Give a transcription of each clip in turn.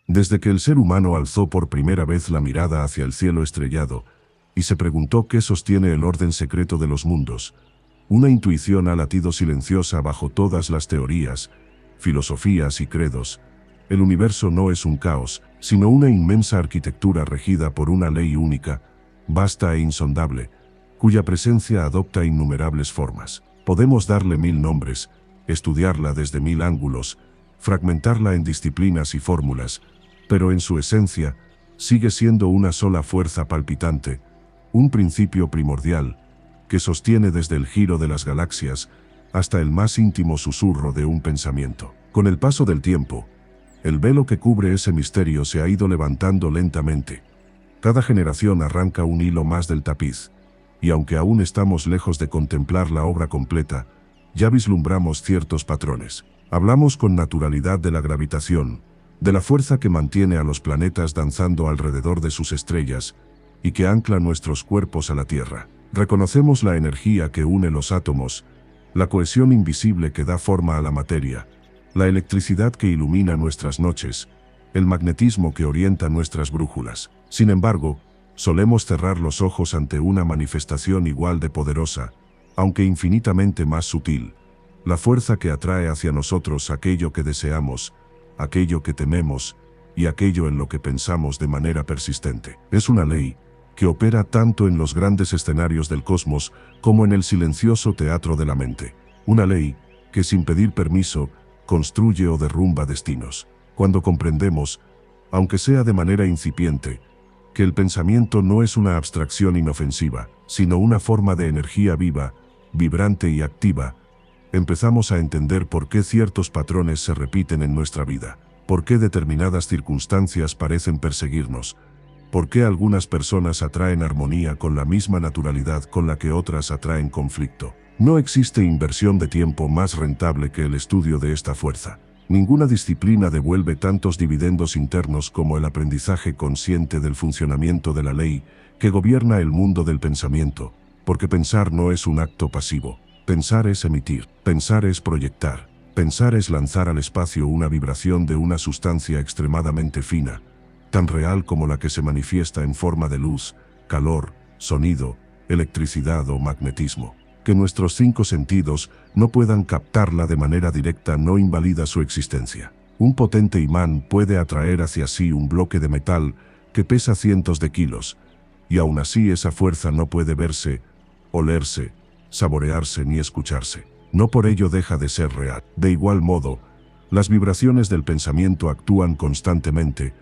Desde que el ser humano alzó por primera vez la mirada hacia el cielo estrellado y se preguntó qué sostiene el orden secreto de los mundos, una intuición ha latido silenciosa bajo todas las teorías, filosofías y credos. El universo no es un caos, sino una inmensa arquitectura regida por una ley única, vasta e insondable, cuya presencia adopta innumerables formas. Podemos darle 1000 nombres, estudiarla desde 1000 ángulos, fragmentarla en disciplinas y fórmulas, pero en su esencia, sigue siendo una sola fuerza palpitante, un principio primordial, que sostiene desde el giro de las galaxias hasta el más íntimo susurro de un pensamiento. Con el paso del tiempo, el velo que cubre ese misterio se ha ido levantando lentamente. Cada generación arranca un hilo más del tapiz, y aunque aún estamos lejos de contemplar la obra completa, ya vislumbramos ciertos patrones. Hablamos con naturalidad de la gravitación, de la fuerza que mantiene a los planetas danzando alrededor de sus estrellas y que ancla nuestros cuerpos a la Tierra. Reconocemos la energía que une los átomos, la cohesión invisible que da forma a la materia, la electricidad que ilumina nuestras noches, el magnetismo que orienta nuestras brújulas. Sin embargo, solemos cerrar los ojos ante una manifestación igual de poderosa, aunque infinitamente más sutil, la fuerza que atrae hacia nosotros aquello que deseamos, aquello que tememos y aquello en lo que pensamos de manera persistente. Es una ley que opera tanto en los grandes escenarios del cosmos como en el silencioso teatro de la mente. Una ley que sin pedir permiso construye o derrumba destinos. Cuando comprendemos, aunque sea de manera incipiente, que el pensamiento no es una abstracción inofensiva, sino una forma de energía viva, vibrante y activa, empezamos a entender por qué ciertos patrones se repiten en nuestra vida, por qué determinadas circunstancias parecen perseguirnos, por qué algunas personas atraen armonía con la misma naturalidad con la que otras atraen conflicto. No existe inversión de tiempo más rentable que el estudio de esta fuerza. Ninguna disciplina devuelve tantos dividendos internos como el aprendizaje consciente del funcionamiento de la ley que gobierna el mundo del pensamiento, porque pensar no es un acto pasivo. Pensar es emitir, pensar es proyectar, pensar es lanzar al espacio una vibración de una sustancia extremadamente fina, tan real como la que se manifiesta en forma de luz, calor, sonido, electricidad o magnetismo. Que nuestros 5 sentidos no puedan captarla de manera directa no invalida su existencia. Un potente imán puede atraer hacia sí un bloque de metal que pesa cientos de kilos, y aún así esa fuerza no puede verse, olerse, saborearse ni escucharse. No por ello deja de ser real. De igual modo, las vibraciones del pensamiento actúan constantemente,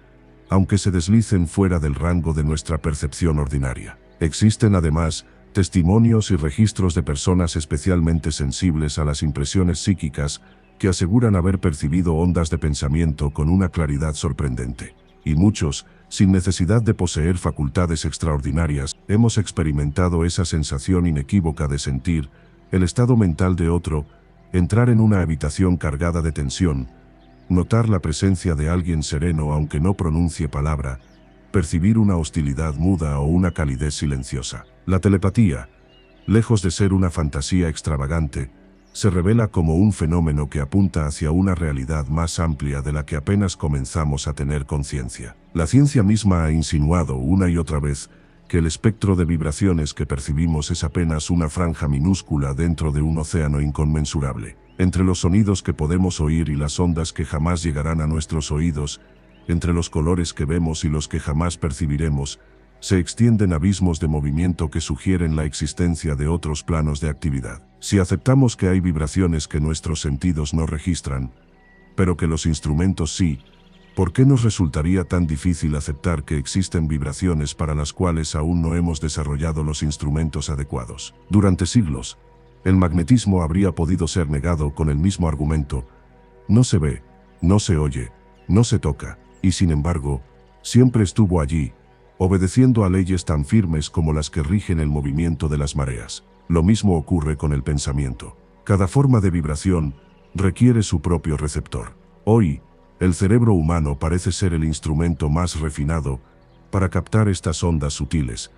aunque se deslicen fuera del rango de nuestra percepción ordinaria. Existen además testimonios y registros de personas especialmente sensibles a las impresiones psíquicas que aseguran haber percibido ondas de pensamiento con una claridad sorprendente. Y muchos, sin necesidad de poseer facultades extraordinarias, hemos experimentado esa sensación inequívoca de sentir el estado mental de otro, entrar en una habitación cargada de tensión, notar la presencia de alguien sereno aunque no pronuncie palabra, percibir una hostilidad muda o una calidez silenciosa. La telepatía, lejos de ser una fantasía extravagante, se revela como un fenómeno que apunta hacia una realidad más amplia de la que apenas comenzamos a tener conciencia. La ciencia misma ha insinuado una y otra vez que el espectro de vibraciones que percibimos es apenas una franja minúscula dentro de un océano inconmensurable. Entre los sonidos que podemos oír y las ondas que jamás llegarán a nuestros oídos, entre los colores que vemos y los que jamás percibiremos, se extienden abismos de movimiento que sugieren la existencia de otros planos de actividad. Si aceptamos que hay vibraciones que nuestros sentidos no registran, pero que los instrumentos sí, ¿por qué nos resultaría tan difícil aceptar que existen vibraciones para las cuales aún no hemos desarrollado los instrumentos adecuados? Durante siglos, el magnetismo habría podido ser negado con el mismo argumento: no se ve, no se oye, no se toca, y sin embargo, siempre estuvo allí, obedeciendo a leyes tan firmes como las que rigen el movimiento de las mareas. Lo mismo ocurre con el pensamiento. Cada forma de vibración requiere su propio receptor. Hoy, el cerebro humano parece ser el instrumento más refinado para captar estas ondas sutiles,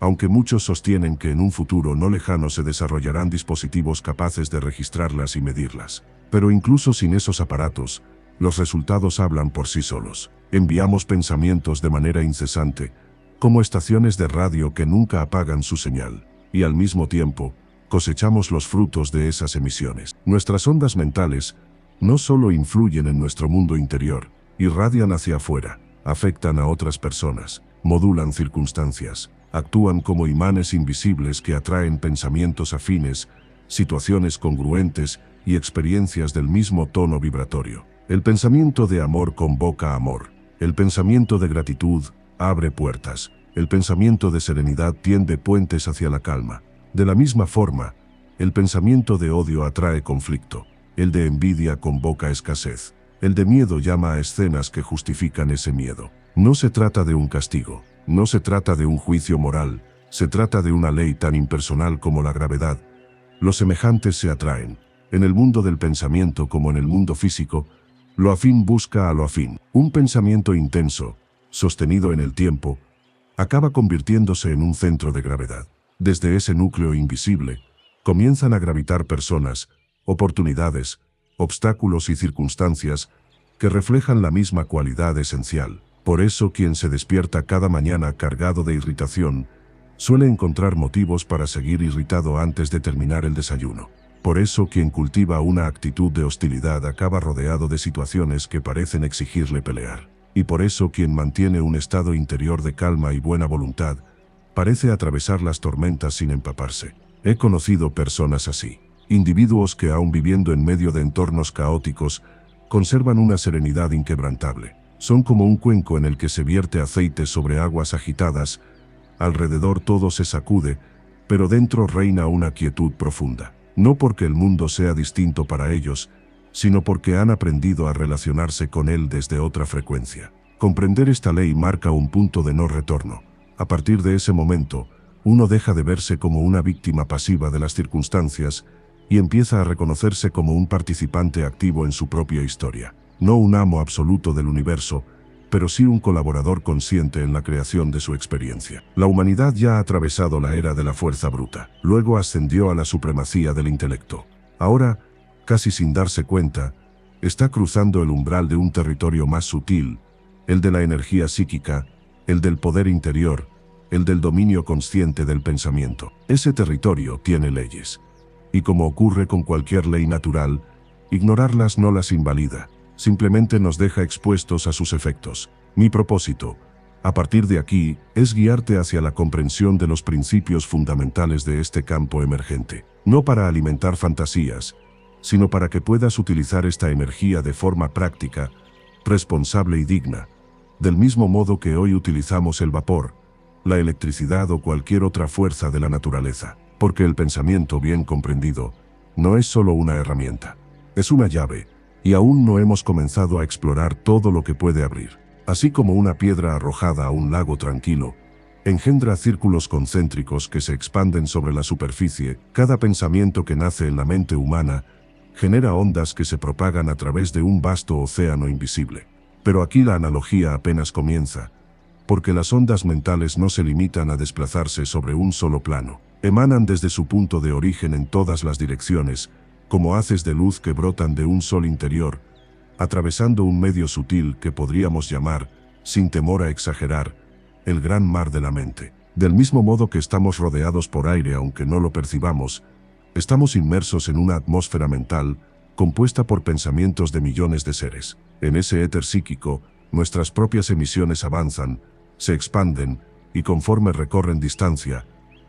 aunque muchos sostienen que en un futuro no lejano se desarrollarán dispositivos capaces de registrarlas y medirlas. Pero incluso sin esos aparatos, Los resultados hablan por sí solos. Enviamos pensamientos de manera incesante, como estaciones de radio que nunca apagan su señal, y al mismo tiempo, cosechamos los frutos de esas emisiones. Nuestras ondas mentales no solo influyen en nuestro mundo interior, irradian hacia afuera, afectan a otras personas, modulan circunstancias, actúan como imanes invisibles que atraen pensamientos afines, situaciones congruentes y experiencias del mismo tono vibratorio. El pensamiento de amor convoca amor. El pensamiento de gratitud abre puertas. El pensamiento de serenidad tiende puentes hacia la calma. De la misma forma, el pensamiento de odio atrae conflicto. El de envidia convoca escasez. El de miedo llama a escenas que justifican ese miedo. No se trata de un castigo, no se trata de un juicio moral, se trata de una ley tan impersonal como la gravedad. Los semejantes se atraen. En el mundo del pensamiento como en el mundo físico, lo afín busca a lo afín. Un pensamiento intenso, sostenido en el tiempo, acaba convirtiéndose en un centro de gravedad. Desde ese núcleo invisible, comienzan a gravitar personas, oportunidades, obstáculos y circunstancias que reflejan la misma cualidad esencial. Por eso quien se despierta cada mañana cargado de irritación, suele encontrar motivos para seguir irritado antes de terminar el desayuno. Por eso quien cultiva una actitud de hostilidad acaba rodeado de situaciones que parecen exigirle pelear. Y por eso quien mantiene un estado interior de calma y buena voluntad, parece atravesar las tormentas sin empaparse. He conocido personas así. Individuos que aun viviendo en medio de entornos caóticos, conservan una serenidad inquebrantable. Son como un cuenco en el que se vierte aceite sobre aguas agitadas, alrededor todo se sacude, pero dentro reina una quietud profunda. No porque el mundo sea distinto para ellos, sino porque han aprendido a relacionarse con él desde otra frecuencia. Comprender esta ley marca un punto de no retorno. A partir de ese momento, uno deja de verse como una víctima pasiva de las circunstancias y empieza a reconocerse como un participante activo en su propia historia. No un amo absoluto del universo, pero sí un colaborador consciente en la creación de su experiencia. La humanidad ya ha atravesado la era de la fuerza bruta, luego ascendió a la supremacía del intelecto. Ahora, casi sin darse cuenta, está cruzando el umbral de un territorio más sutil, el de la energía psíquica, el del poder interior, el del dominio consciente del pensamiento. Ese territorio tiene leyes. Y como ocurre con cualquier ley natural, ignorarlas no las invalida, simplemente nos deja expuestos a sus efectos. Mi propósito, a partir de aquí, es guiarte hacia la comprensión de los principios fundamentales de este campo emergente. No para alimentar fantasías, sino para que puedas utilizar esta energía de forma práctica, responsable y digna, del mismo modo que hoy utilizamos el vapor, la electricidad o cualquier otra fuerza de la naturaleza. Porque el pensamiento bien comprendido no es solo una herramienta, es una llave, y aún no hemos comenzado a explorar todo lo que puede abrir. Así como una piedra arrojada a un lago tranquilo, engendra círculos concéntricos que se expanden sobre la superficie, cada pensamiento que nace en la mente humana genera ondas que se propagan a través de un vasto océano invisible. Pero aquí la analogía apenas comienza, porque las ondas mentales no se limitan a desplazarse sobre un solo plano. Emanan desde su punto de origen en todas las direcciones, como haces de luz que brotan de un sol interior, atravesando un medio sutil que podríamos llamar, sin temor a exagerar, el gran mar de la mente. Del mismo modo que estamos rodeados por aire aunque no lo percibamos, estamos inmersos en una atmósfera mental compuesta por pensamientos de millones de seres. En ese éter psíquico, nuestras propias emisiones avanzan, se expanden, y conforme recorren distancia,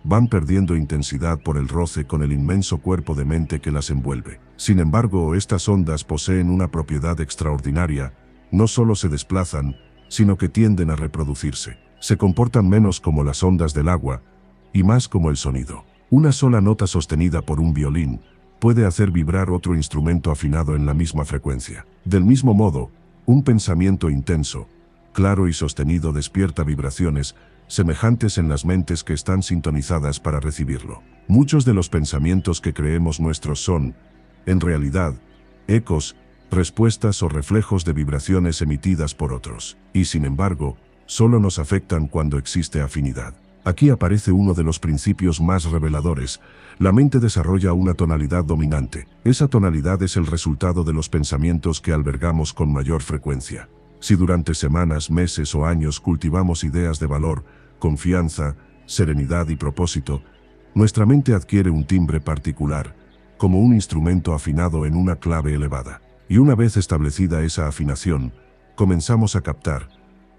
van perdiendo intensidad por el roce con el inmenso cuerpo de mente que las envuelve. Sin embargo, estas ondas poseen una propiedad extraordinaria, no solo se desplazan, sino que tienden a reproducirse. Se comportan menos como las ondas del agua, y más como el sonido. Una sola nota sostenida por un violín puede hacer vibrar otro instrumento afinado en la misma frecuencia. Del mismo modo, un pensamiento intenso, claro y sostenido despierta vibraciones semejantes en las mentes que están sintonizadas para recibirlo. Muchos de los pensamientos que creemos nuestros son, en realidad, ecos, respuestas o reflejos de vibraciones emitidas por otros, y sin embargo, solo nos afectan cuando existe afinidad. Aquí aparece uno de los principios más reveladores. La mente desarrolla una tonalidad dominante. Esa tonalidad es el resultado de los pensamientos que albergamos con mayor frecuencia. Si durante semanas, meses o años cultivamos ideas de valor, confianza, serenidad y propósito, nuestra mente adquiere un timbre particular, como un instrumento afinado en una clave elevada. Y una vez establecida esa afinación, comenzamos a captar,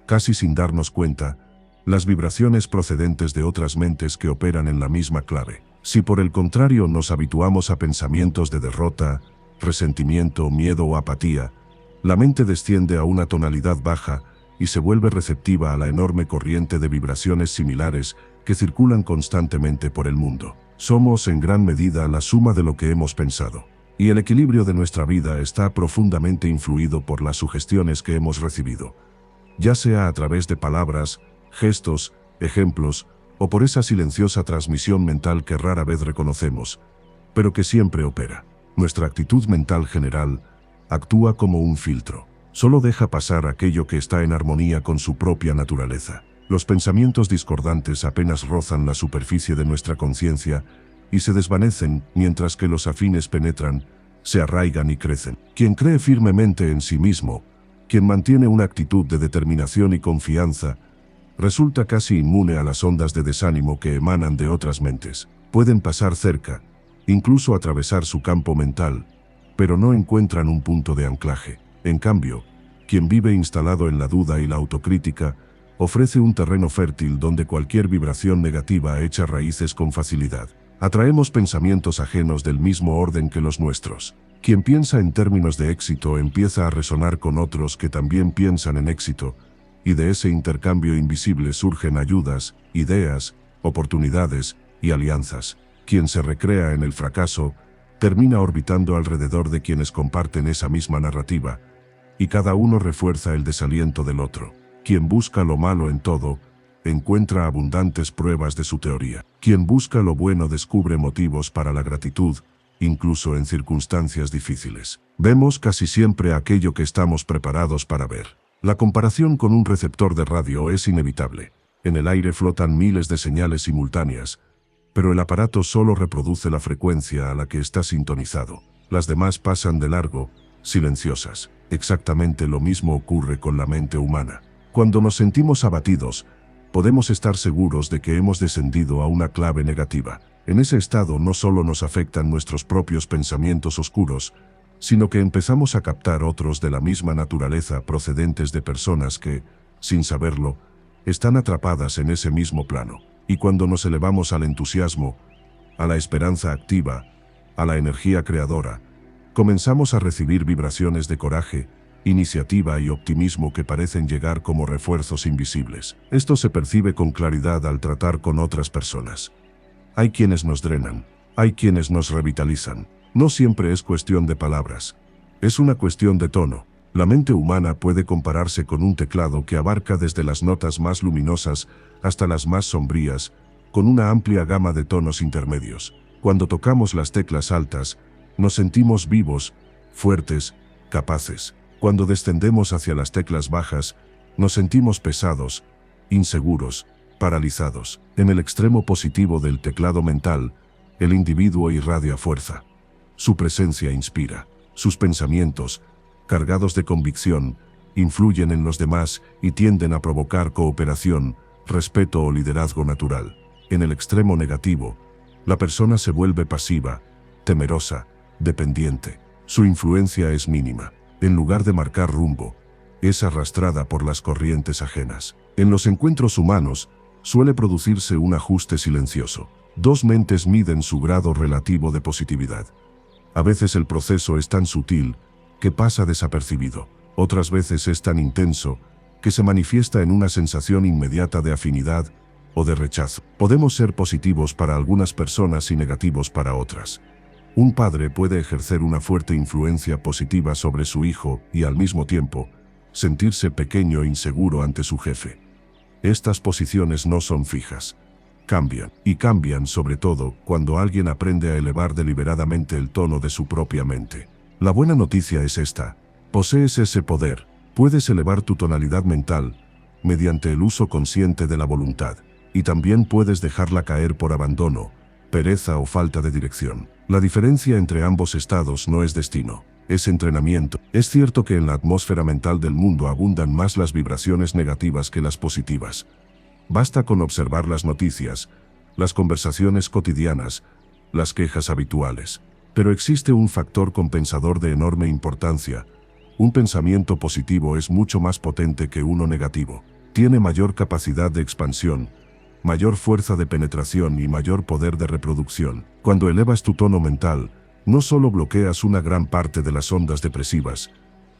casi sin darnos cuenta, las vibraciones procedentes de otras mentes que operan en la misma clave. Si por el contrario nos habituamos a pensamientos de derrota, resentimiento, miedo o apatía, la mente desciende a una tonalidad baja y se vuelve receptiva a la enorme corriente de vibraciones similares que circulan constantemente por el mundo. Somos en gran medida la suma de lo que hemos pensado, y el equilibrio de nuestra vida está profundamente influido por las sugestiones que hemos recibido, ya sea a través de palabras, gestos, ejemplos, o por esa silenciosa transmisión mental que rara vez reconocemos, pero que siempre opera. Nuestra actitud mental general actúa como un filtro. Solo deja pasar aquello que está en armonía con su propia naturaleza. Los pensamientos discordantes apenas rozan la superficie de nuestra conciencia y se desvanecen, mientras que los afines penetran, se arraigan y crecen. Quien cree firmemente en sí mismo, quien mantiene una actitud de determinación y confianza, resulta casi inmune a las ondas de desánimo que emanan de otras mentes. Pueden pasar cerca, incluso atravesar su campo mental, pero no encuentran un punto de anclaje. En cambio, quien vive instalado en la duda y la autocrítica, ofrece un terreno fértil donde cualquier vibración negativa echa raíces con facilidad. Atraemos pensamientos ajenos del mismo orden que los nuestros. Quien piensa en términos de éxito empieza a resonar con otros que también piensan en éxito, y de ese intercambio invisible surgen ayudas, ideas, oportunidades y alianzas. Quien se recrea en el fracaso termina orbitando alrededor de quienes comparten esa misma narrativa, y cada uno refuerza el desaliento del otro. Quien busca lo malo en todo, encuentra abundantes pruebas de su teoría. Quien busca lo bueno descubre motivos para la gratitud, incluso en circunstancias difíciles. Vemos casi siempre aquello que estamos preparados para ver. La comparación con un receptor de radio es inevitable. En el aire flotan miles de señales simultáneas, pero el aparato solo reproduce la frecuencia a la que está sintonizado. Las demás pasan de largo, silenciosas. Exactamente lo mismo ocurre con la mente humana. Cuando nos sentimos abatidos, podemos estar seguros de que hemos descendido a una clave negativa. En ese estado no solo nos afectan nuestros propios pensamientos oscuros, sino que empezamos a captar otros de la misma naturaleza procedentes de personas que, sin saberlo, están atrapadas en ese mismo plano. Y cuando nos elevamos al entusiasmo, a la esperanza activa, a la energía creadora, comenzamos a recibir vibraciones de coraje, iniciativa y optimismo que parecen llegar como refuerzos invisibles. Esto se percibe con claridad al tratar con otras personas. Hay quienes nos drenan, hay quienes nos revitalizan. No siempre es cuestión de palabras. Es una cuestión de tono. La mente humana puede compararse con un teclado que abarca desde las notas más luminosas hasta las más sombrías, con una amplia gama de tonos intermedios. Cuando tocamos las teclas altas, nos sentimos vivos, fuertes, capaces. Cuando descendemos hacia las teclas bajas, nos sentimos pesados, inseguros, paralizados. En el extremo positivo del teclado mental, el individuo irradia fuerza. Su presencia inspira. Sus pensamientos, cargados de convicción, influyen en los demás y tienden a provocar cooperación, respeto o liderazgo natural. En el extremo negativo, la persona se vuelve pasiva, temerosa, dependiente. Su influencia es mínima. En lugar de marcar rumbo, es arrastrada por las corrientes ajenas. En los encuentros humanos, suele producirse un ajuste silencioso. Dos mentes miden su grado relativo de positividad. A veces el proceso es tan sutil que pasa desapercibido. Otras veces es tan intenso que se manifiesta en una sensación inmediata de afinidad o de rechazo. Podemos ser positivos para algunas personas y negativos para otras. Un padre puede ejercer una fuerte influencia positiva sobre su hijo y al mismo tiempo sentirse pequeño e inseguro ante su jefe. Estas posiciones no son fijas. Cambian, y cambian sobre todo cuando alguien aprende a elevar deliberadamente el tono de su propia mente. La buena noticia es esta: posees ese poder, puedes elevar tu tonalidad mental mediante el uso consciente de la voluntad. y también puedes dejarla caer por abandono, pereza o falta de dirección. La diferencia entre ambos estados no es destino, es entrenamiento. Es cierto que en la atmósfera mental del mundo abundan más las vibraciones negativas que las positivas. Basta con observar las noticias, las conversaciones cotidianas, las quejas habituales. Pero existe un factor compensador de enorme importancia. Un pensamiento positivo es mucho más potente que uno negativo. Tiene mayor capacidad de expansión, mayor fuerza de penetración y mayor poder de reproducción. Cuando elevas tu tono mental, no solo bloqueas una gran parte de las ondas depresivas,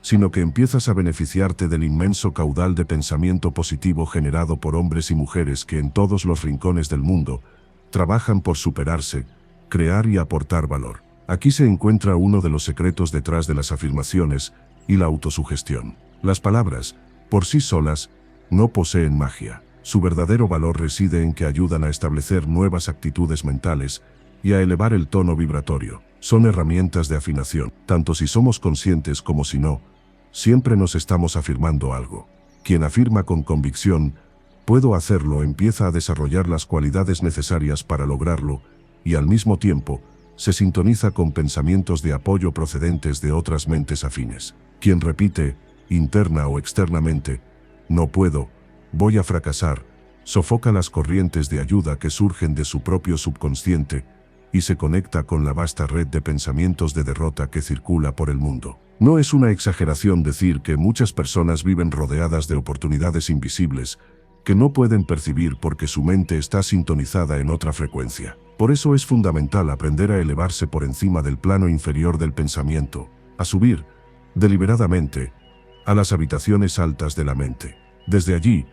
sino que empiezas a beneficiarte del inmenso caudal de pensamiento positivo generado por hombres y mujeres que en todos los rincones del mundo trabajan por superarse, crear y aportar valor. Aquí se encuentra uno de los secretos detrás de las afirmaciones y la autosugestión. Las palabras, por sí solas, no poseen magia. Su verdadero valor reside en que ayudan a establecer nuevas actitudes mentales y a elevar el tono vibratorio. Son herramientas de afinación. Tanto si somos conscientes como si no, siempre nos estamos afirmando algo. Quien afirma con convicción, puedo hacerlo, empieza a desarrollar las cualidades necesarias para lograrlo y al mismo tiempo, se sintoniza con pensamientos de apoyo procedentes de otras mentes afines. Quien repite, interna o externamente, no puedo, voy a fracasar, sofoca las corrientes de ayuda que surgen de su propio subconsciente y se conecta con la vasta red de pensamientos de derrota que circula por el mundo. No es una exageración decir que muchas personas viven rodeadas de oportunidades invisibles que no pueden percibir porque su mente está sintonizada en otra frecuencia. Por eso es fundamental aprender a elevarse por encima del plano inferior del pensamiento, a subir, deliberadamente, a las habitaciones altas de la mente. Desde allí,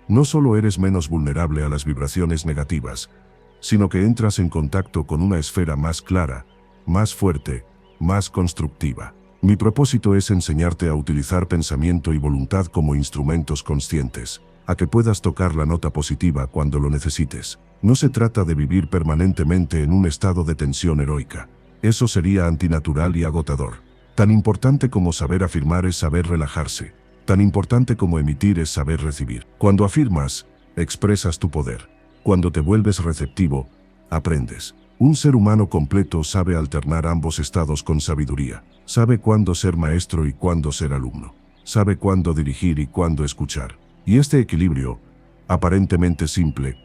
no solo eres menos vulnerable a las vibraciones negativas, sino que entras en contacto con una esfera más clara, más fuerte, más constructiva. Mi propósito es enseñarte a utilizar pensamiento y voluntad como instrumentos conscientes, a que puedas tocar la nota positiva cuando lo necesites. No se trata de vivir permanentemente en un estado de tensión heroica. Eso sería antinatural y agotador. Tan importante como saber afirmar es saber relajarse. Tan importante como emitir es saber recibir. Cuando afirmas, expresas tu poder. Cuando te vuelves receptivo, aprendes. Un ser humano completo sabe alternar ambos estados con sabiduría. Sabe cuándo ser maestro y cuándo ser alumno. Sabe cuándo dirigir y cuándo escuchar. Y este equilibrio, aparentemente simple,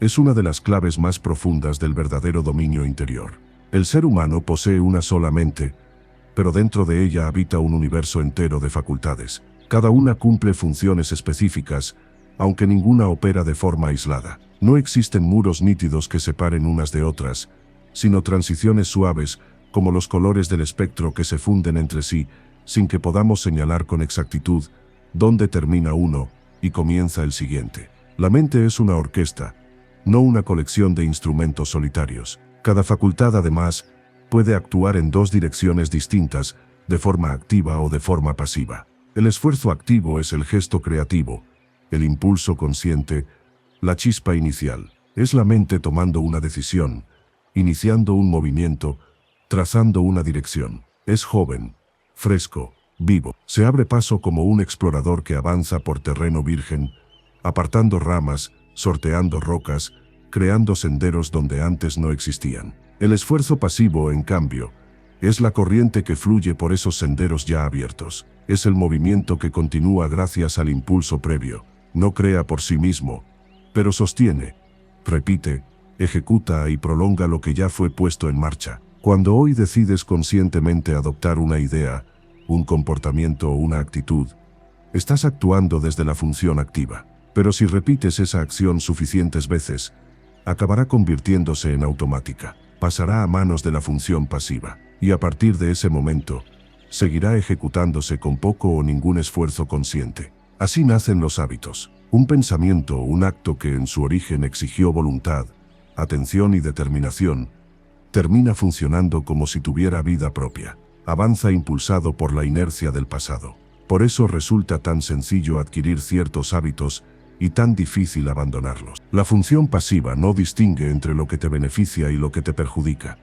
es una de las claves más profundas del verdadero dominio interior. El ser humano posee una sola mente, pero dentro de ella habita un universo entero de facultades. Cada una cumple funciones específicas, aunque ninguna opera de forma aislada. No existen muros nítidos que separen unas de otras, sino transiciones suaves, como los colores del espectro que se funden entre sí, sin que podamos señalar con exactitud dónde termina uno y comienza el siguiente. La mente es una orquesta, no una colección de instrumentos solitarios. Cada facultad, además, puede actuar en dos direcciones distintas, de forma activa o de forma pasiva. El esfuerzo activo es el gesto creativo, el impulso consciente, la chispa inicial. Es la mente tomando una decisión, iniciando un movimiento, trazando una dirección. Es joven, fresco, vivo. Se abre paso como un explorador que avanza por terreno virgen, apartando ramas, sorteando rocas, creando senderos donde antes no existían. El esfuerzo pasivo, en cambio, es la corriente que fluye por esos senderos ya abiertos. Es el movimiento que continúa gracias al impulso previo. No crea por sí mismo, pero sostiene, repite, ejecuta y prolonga lo que ya fue puesto en marcha. Cuando hoy decides conscientemente adoptar una idea, un comportamiento o una actitud, estás actuando desde la función activa. Pero si repites esa acción suficientes veces, acabará convirtiéndose en automática. Pasará a manos de la función pasiva. Y a partir de ese momento, seguirá ejecutándose con poco o ningún esfuerzo consciente. Así nacen los hábitos. Un pensamiento o un acto que en su origen exigió voluntad, atención y determinación, termina funcionando como si tuviera vida propia. Avanza impulsado por la inercia del pasado. Por eso resulta tan sencillo adquirir ciertos hábitos y tan difícil abandonarlos. La función pasiva no distingue entre lo que te beneficia y lo que te perjudica.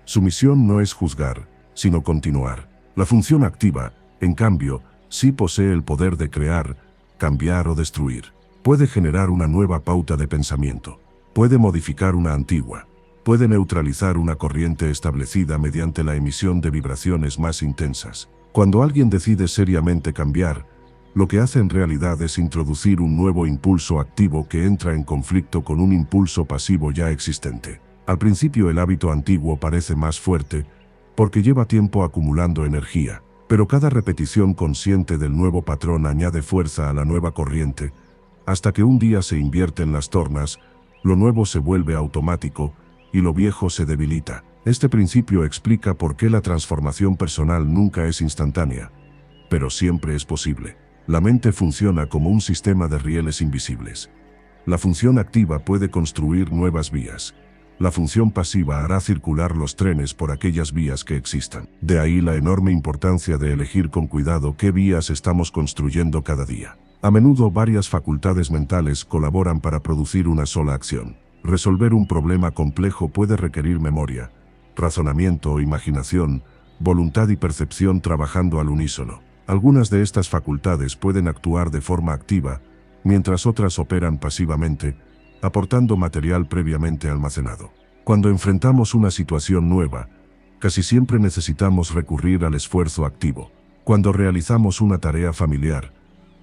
Su misión no es juzgar, sino continuar. La función activa, en cambio, sí posee el poder de crear, cambiar o destruir. Puede generar una nueva pauta de pensamiento, Puede modificar una antigua. Puede neutralizar una corriente establecida mediante la emisión de vibraciones más intensas. Cuando alguien decide seriamente cambiar, lo que hace en realidad es introducir un nuevo impulso activo que entra en conflicto con un impulso pasivo ya existente. Al principio el hábito antiguo parece más fuerte, porque lleva tiempo acumulando energía, pero cada repetición consciente del nuevo patrón añade fuerza a la nueva corriente, hasta que un día se invierten las tornas, lo nuevo se vuelve automático, y lo viejo se debilita. Este principio explica por qué la transformación personal nunca es instantánea, pero siempre es posible. La mente funciona como un sistema de rieles invisibles. La función activa puede construir nuevas vías. La función pasiva hará circular los trenes por aquellas vías que existan. De ahí la enorme importancia de elegir con cuidado qué vías estamos construyendo cada día. A menudo varias facultades mentales colaboran para producir una sola acción. Resolver un problema complejo puede requerir memoria, razonamiento, imaginación, voluntad y percepción trabajando al unísono. Algunas de estas facultades pueden actuar de forma activa, mientras otras operan pasivamente, aportando material previamente almacenado. Cuando enfrentamos una situación nueva, casi siempre necesitamos recurrir al esfuerzo activo. Cuando realizamos una tarea familiar,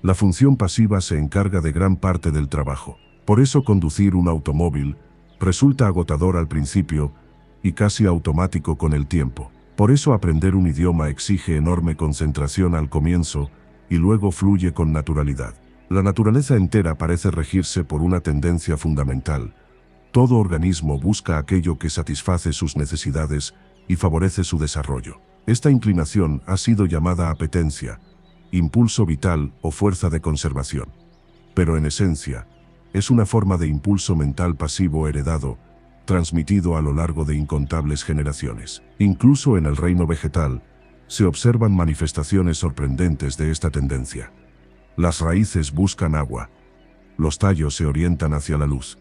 la función pasiva se encarga de gran parte del trabajo. Por eso conducir un automóvil resulta agotador al principio y casi automático con el tiempo. Por eso aprender un idioma exige enorme concentración al comienzo y luego fluye con naturalidad. La naturaleza entera parece regirse por una tendencia fundamental. Todo organismo busca aquello que satisface sus necesidades y favorece su desarrollo. Esta inclinación ha sido llamada apetencia, impulso vital o fuerza de conservación. Pero en esencia, es una forma de impulso mental pasivo heredado, transmitido a lo largo de incontables generaciones. Incluso en el reino vegetal, se observan manifestaciones sorprendentes de esta tendencia. Las raíces buscan agua. Los tallos se orientan hacia la luz.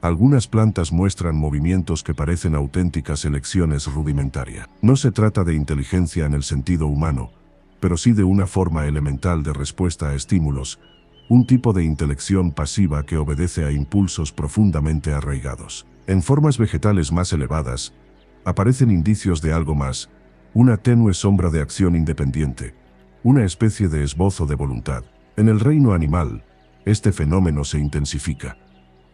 Algunas plantas muestran movimientos que parecen auténticas elecciones rudimentarias. No se trata de inteligencia en el sentido humano, pero sí de una forma elemental de respuesta a estímulos, un tipo de intelección pasiva que obedece a impulsos profundamente arraigados. En formas vegetales más elevadas, aparecen indicios de algo más, una tenue sombra de acción independiente, una especie de esbozo de voluntad. En el reino animal, este fenómeno se intensifica.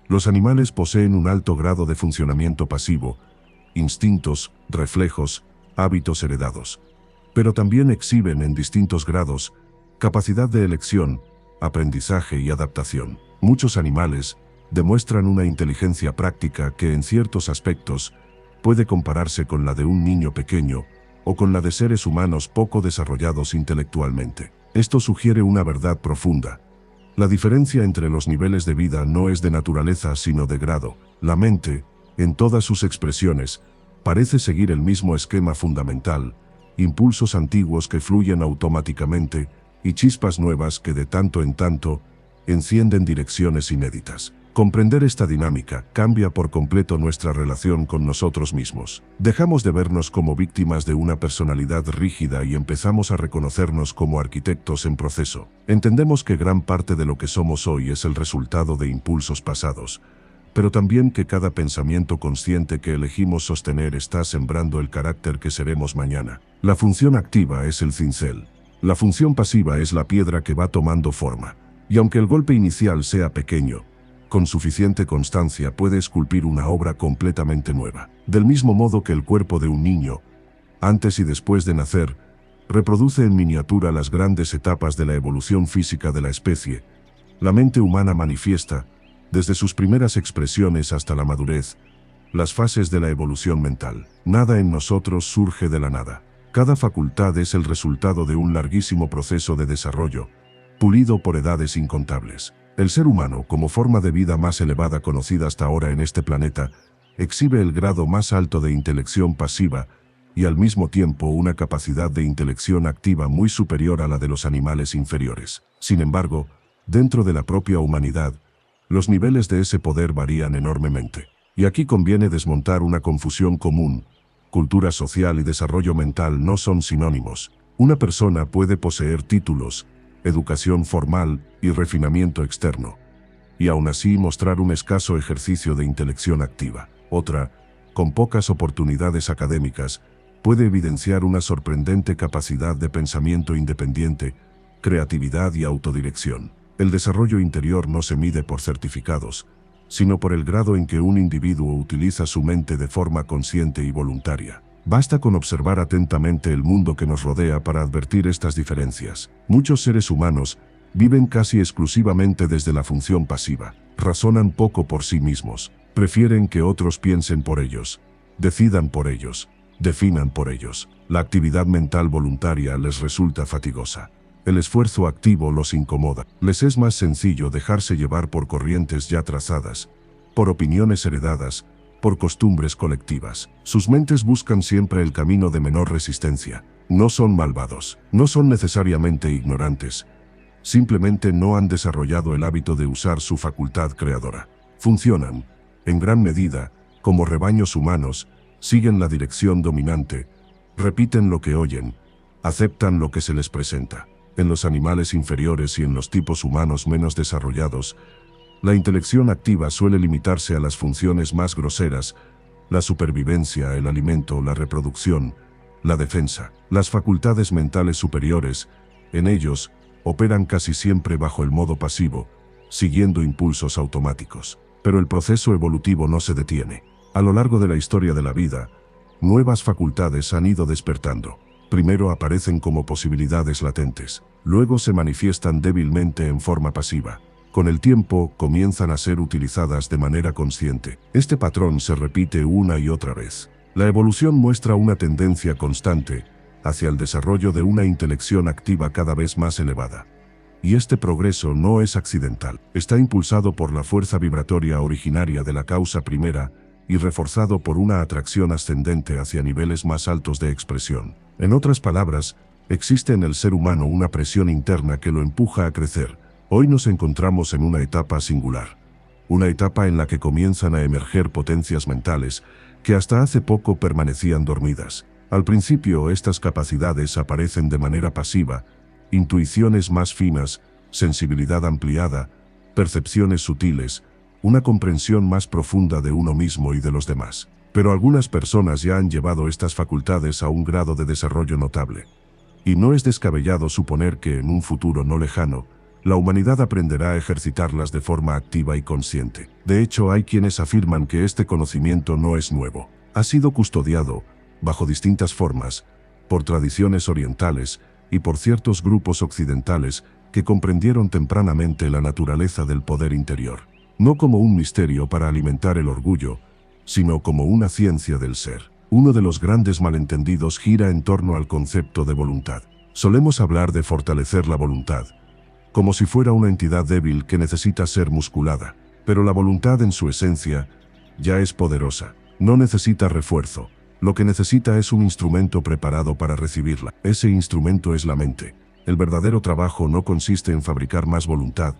Los animales poseen un alto grado de funcionamiento pasivo, instintos, reflejos, hábitos heredados. Pero también exhiben en distintos grados capacidad de elección, aprendizaje y adaptación. Muchos animales demuestran una inteligencia práctica que en ciertos aspectos puede compararse con la de un niño pequeño o con la de seres humanos poco desarrollados intelectualmente. Esto sugiere una verdad profunda. La diferencia entre los niveles de vida no es de naturaleza sino de grado. La mente, en todas sus expresiones, parece seguir el mismo esquema fundamental, impulsos antiguos que fluyen automáticamente y chispas nuevas que de tanto en tanto encienden direcciones inéditas. Comprender esta dinámica cambia por completo nuestra relación con nosotros mismos. Dejamos de vernos como víctimas de una personalidad rígida y empezamos a reconocernos como arquitectos en proceso. Entendemos que gran parte de lo que somos hoy es el resultado de impulsos pasados, pero también que cada pensamiento consciente que elegimos sostener está sembrando el carácter que seremos mañana. La función activa es el cincel. La función pasiva es la piedra que va tomando forma. Y aunque el golpe inicial sea pequeño, con suficiente constancia puede esculpir una obra completamente nueva. Del mismo modo que el cuerpo de un niño, antes y después de nacer, reproduce en miniatura las grandes etapas de la evolución física de la especie, la mente humana manifiesta, desde sus primeras expresiones hasta la madurez, las fases de la evolución mental. Nada en nosotros surge de la nada. Cada facultad es el resultado de un larguísimo proceso de desarrollo, pulido por edades incontables. El ser humano, como forma de vida más elevada conocida hasta ahora en este planeta, exhibe el grado más alto de intelección pasiva y al mismo tiempo una capacidad de intelección activa muy superior a la de los animales inferiores. Sin embargo, dentro de la propia humanidad, los niveles de ese poder varían enormemente. Y aquí conviene desmontar una confusión común. Cultura social y desarrollo mental no son sinónimos. Una persona puede poseer títulos, educación formal y refinamiento externo, y aún así mostrar un escaso ejercicio de intelección activa. Otra, con pocas oportunidades académicas, puede evidenciar una sorprendente capacidad de pensamiento independiente, creatividad y autodirección. El desarrollo interior no se mide por certificados, sino por el grado en que un individuo utiliza su mente de forma consciente y voluntaria. Basta con observar atentamente el mundo que nos rodea para advertir estas diferencias. Muchos seres humanos viven casi exclusivamente desde la función pasiva. Razonan poco por sí mismos. Prefieren que otros piensen por ellos, decidan por ellos, definan por ellos. La actividad mental voluntaria les resulta fatigosa. El esfuerzo activo los incomoda. Les es más sencillo dejarse llevar por corrientes ya trazadas, por opiniones heredadas, por costumbres colectivas. Sus mentes buscan siempre el camino de menor resistencia. No son malvados, no son necesariamente ignorantes. Simplemente no han desarrollado el hábito de usar su facultad creadora. Funcionan, en gran medida, como rebaños humanos, siguen la dirección dominante, repiten lo que oyen, aceptan lo que se les presenta. En los animales inferiores y en los tipos humanos menos desarrollados, la intelección activa suele limitarse a las funciones más groseras: la supervivencia, el alimento, la reproducción, la defensa. Las facultades mentales superiores, en ellos, operan casi siempre bajo el modo pasivo, siguiendo impulsos automáticos. Pero el proceso evolutivo no se detiene. A lo largo de la historia de la vida, nuevas facultades han ido despertando. Primero aparecen como posibilidades latentes, luego se manifiestan débilmente en forma pasiva. Con el tiempo, comienzan a ser utilizadas de manera consciente. Este patrón se repite una y otra vez. La evolución muestra una tendencia constante hacia el desarrollo de una intelección activa cada vez más elevada. Y este progreso no es accidental. Está impulsado por la fuerza vibratoria originaria de la causa primera y reforzado por una atracción ascendente hacia niveles más altos de expresión. En otras palabras, existe en el ser humano una presión interna que lo empuja a crecer. Hoy nos encontramos en una etapa singular. Una etapa en la que comienzan a emerger potencias mentales que hasta hace poco permanecían dormidas. Al principio, estas capacidades aparecen de manera pasiva: intuiciones más finas, sensibilidad ampliada, percepciones sutiles, una comprensión más profunda de uno mismo y de los demás. Pero algunas personas ya han llevado estas facultades a un grado de desarrollo notable. Y no es descabellado suponer que en un futuro no lejano, la humanidad aprenderá a ejercitarlas de forma activa y consciente. De hecho, hay quienes afirman que este conocimiento no es nuevo. Ha sido custodiado, bajo distintas formas, por tradiciones orientales y por ciertos grupos occidentales que comprendieron tempranamente la naturaleza del poder interior. No como un misterio para alimentar el orgullo, sino como una ciencia del ser. Uno de los grandes malentendidos gira en torno al concepto de voluntad. Solemos hablar de fortalecer la voluntad, como si fuera una entidad débil que necesita ser musculada. Pero la voluntad en su esencia ya es poderosa. No necesita refuerzo. Lo que necesita es un instrumento preparado para recibirla. Ese instrumento es la mente. El verdadero trabajo no consiste en fabricar más voluntad,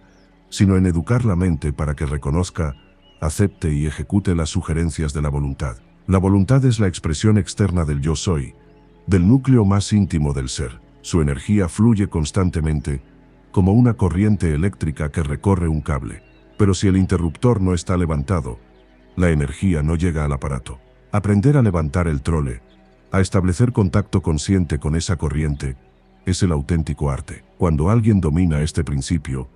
sino en educar la mente para que reconozca, acepte y ejecute las sugerencias de la voluntad. La voluntad es la expresión externa del yo soy, del núcleo más íntimo del ser. Su energía fluye constantemente, como una corriente eléctrica que recorre un cable. Pero si el interruptor no está levantado, la energía no llega al aparato. Aprender a levantar el trole, a establecer contacto consciente con esa corriente, es el auténtico arte. Cuando alguien domina este principio,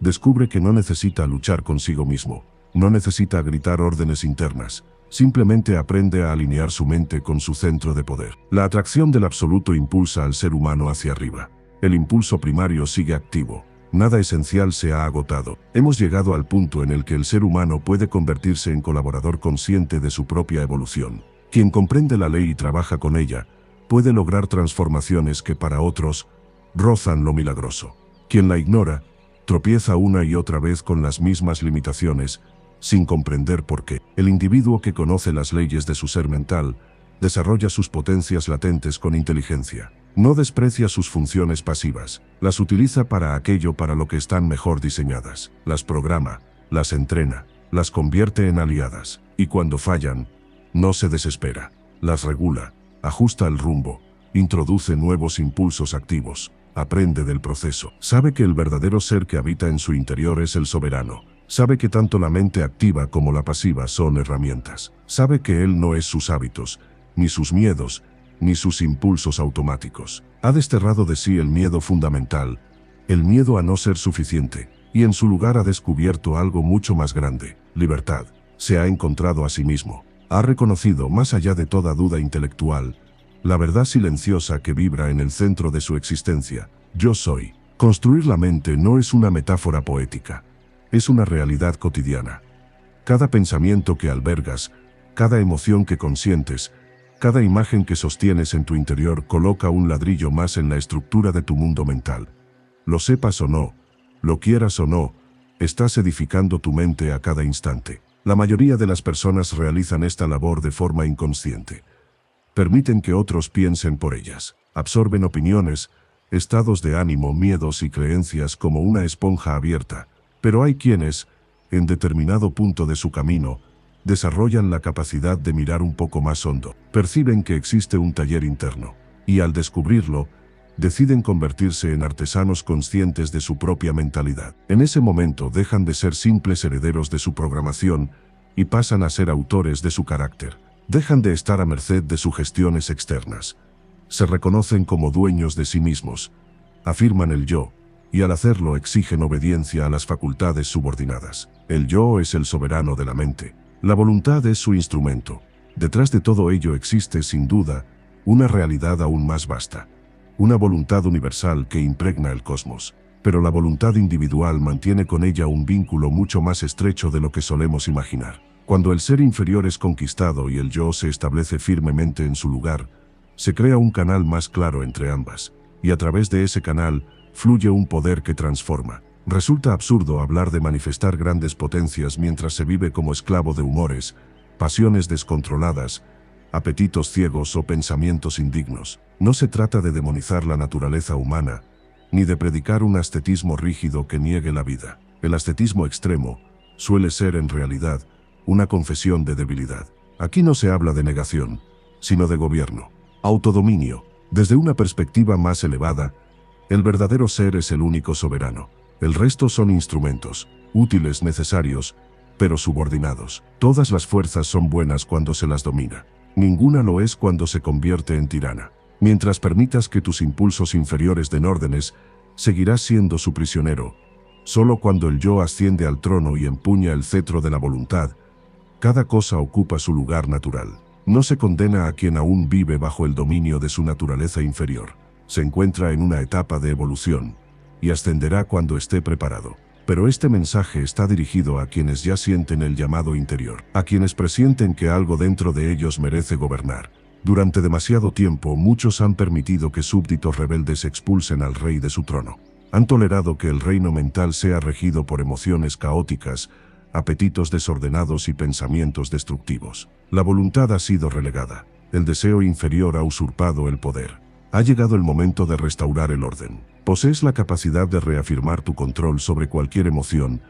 descubre que no necesita luchar consigo mismo, no necesita gritar órdenes internas, simplemente aprende a alinear su mente con su centro de poder. La atracción del absoluto impulsa al ser humano hacia arriba. El impulso primario sigue activo. Nada esencial se ha agotado. Hemos llegado al punto en el que el ser humano puede convertirse en colaborador consciente de su propia evolución. Quien comprende la ley y trabaja con ella, puede lograr transformaciones que para otros rozan lo milagroso. Quien la ignora, tropieza una y otra vez con las mismas limitaciones, sin comprender por qué. El individuo que conoce las leyes de su ser mental, desarrolla sus potencias latentes con inteligencia. No desprecia sus funciones pasivas, las utiliza para aquello para lo que están mejor diseñadas. Las programa, las entrena, las convierte en aliadas. Y cuando fallan, no se desespera. Las regula, ajusta el rumbo, introduce nuevos impulsos activos, aprende del proceso. Sabe que el verdadero ser que habita en su interior es el soberano, Sabe que tanto la mente activa como la pasiva son herramientas. Sabe que él no es sus hábitos, ni sus miedos, ni sus impulsos automáticos. Ha desterrado de sí el miedo fundamental, el miedo a no ser suficiente, y en su lugar ha descubierto algo mucho más grande: libertad. Se ha encontrado a sí mismo. Ha reconocido, más allá de toda duda intelectual, la verdad silenciosa que vibra en el centro de su existencia: yo soy. Construir la mente no es una metáfora poética, es una realidad cotidiana. Cada pensamiento que albergas, cada emoción que consientes, cada imagen que sostienes en tu interior coloca un ladrillo más en la estructura de tu mundo mental. Lo sepas o no, lo quieras o no, estás edificando tu mente a cada instante. La mayoría de las personas realizan esta labor de forma inconsciente. Permiten que otros piensen por ellas. Absorben opiniones, estados de ánimo, miedos y creencias como una esponja abierta. Pero hay quienes, en determinado punto de su camino, desarrollan la capacidad de mirar un poco más hondo. Perciben que existe un taller interno, y al descubrirlo, deciden convertirse en artesanos conscientes de su propia mentalidad. En ese momento dejan de ser simples herederos de su programación y pasan a ser autores de su carácter. Dejan de estar a merced de sugestiones externas. Se reconocen como dueños de sí mismos, afirman el yo, y al hacerlo exigen obediencia a las facultades subordinadas. El yo es el soberano de la mente. La voluntad es su instrumento. Detrás de todo ello existe, sin duda, una realidad aún más vasta. Una voluntad universal que impregna el cosmos. Pero la voluntad individual mantiene con ella un vínculo mucho más estrecho de lo que solemos imaginar. Cuando el ser inferior es conquistado y el yo se establece firmemente en su lugar, se crea un canal más claro entre ambas, y a través de ese canal fluye un poder que transforma. Resulta absurdo hablar de manifestar grandes potencias mientras se vive como esclavo de humores, pasiones descontroladas, apetitos ciegos o pensamientos indignos. No se trata de demonizar la naturaleza humana, ni de predicar un ascetismo rígido que niegue la vida. El ascetismo extremo suele ser, en realidad, una confesión de debilidad. Aquí no se habla de negación, sino de gobierno, autodominio. Desde una perspectiva más elevada, el verdadero ser es el único soberano. El resto son instrumentos, útiles, necesarios, pero subordinados. Todas las fuerzas son buenas cuando se las domina. Ninguna lo es cuando se convierte en tirana. Mientras permitas que tus impulsos inferiores den órdenes, seguirás siendo su prisionero. Solo cuando el yo asciende al trono y empuña el cetro de la voluntad, cada cosa ocupa su lugar natural. No se condena a quien aún vive bajo el dominio de su naturaleza inferior. Se encuentra en una etapa de evolución, y ascenderá cuando esté preparado. Pero este mensaje está dirigido a quienes ya sienten el llamado interior, a quienes presienten que algo dentro de ellos merece gobernar. Durante demasiado tiempo, muchos han permitido que súbditos rebeldes expulsen al rey de su trono. Han tolerado que el reino mental sea regido por emociones caóticas, apetitos desordenados y pensamientos destructivos. La voluntad ha sido relegada. El deseo inferior ha usurpado el poder. Ha llegado el momento de restaurar el orden. Posees la capacidad de reafirmar tu control sobre cualquier emoción,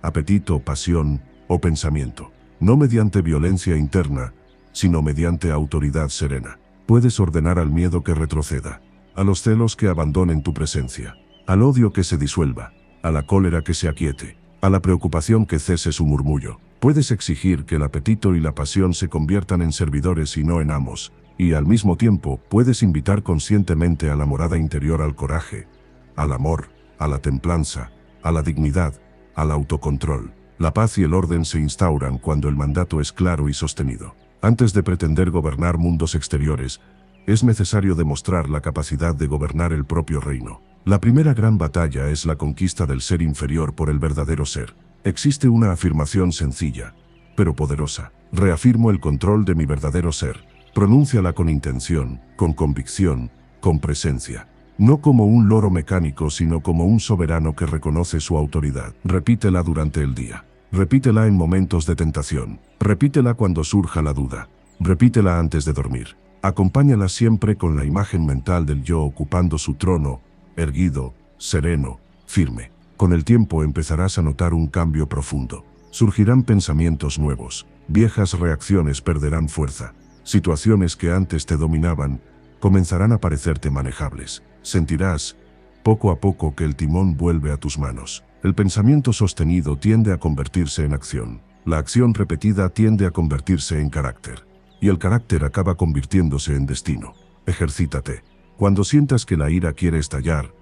apetito, pasión o pensamiento. No mediante violencia interna, sino mediante autoridad serena. Puedes ordenar al miedo que retroceda, a los celos que abandonen tu presencia, al odio que se disuelva, a la cólera que se aquiete, a la preocupación que cese su murmullo. Puedes exigir que el apetito y la pasión se conviertan en servidores y no en amos, y al mismo tiempo puedes invitar conscientemente a la morada interior al coraje, al amor, a la templanza, a la dignidad, al autocontrol. La paz y el orden se instauran cuando el mandato es claro y sostenido. Antes de pretender gobernar mundos exteriores, es necesario demostrar la capacidad de gobernar el propio reino. La primera gran batalla es la conquista del ser inferior por el verdadero ser. Existe una afirmación sencilla, pero poderosa. Reafirmo el control de mi verdadero ser. Pronúnciala con intención, con convicción, con presencia. No como un loro mecánico, sino como un soberano que reconoce su autoridad. Repítela durante el día. Repítela en momentos de tentación. Repítela cuando surja la duda. Repítela antes de dormir. Acompáñala siempre con la imagen mental del yo ocupando su trono, erguido, sereno, firme. Con el tiempo empezarás a notar un cambio profundo. Surgirán pensamientos nuevos. Viejas reacciones perderán fuerza. Situaciones que antes te dominaban comenzarán a parecerte manejables. Sentirás, poco a poco, que el timón vuelve a tus manos. El pensamiento sostenido tiende a convertirse en acción. La acción repetida tiende a convertirse en carácter. Y el carácter acaba convirtiéndose en destino. Ejercítate. Cuando sientas que la ira quiere estallar,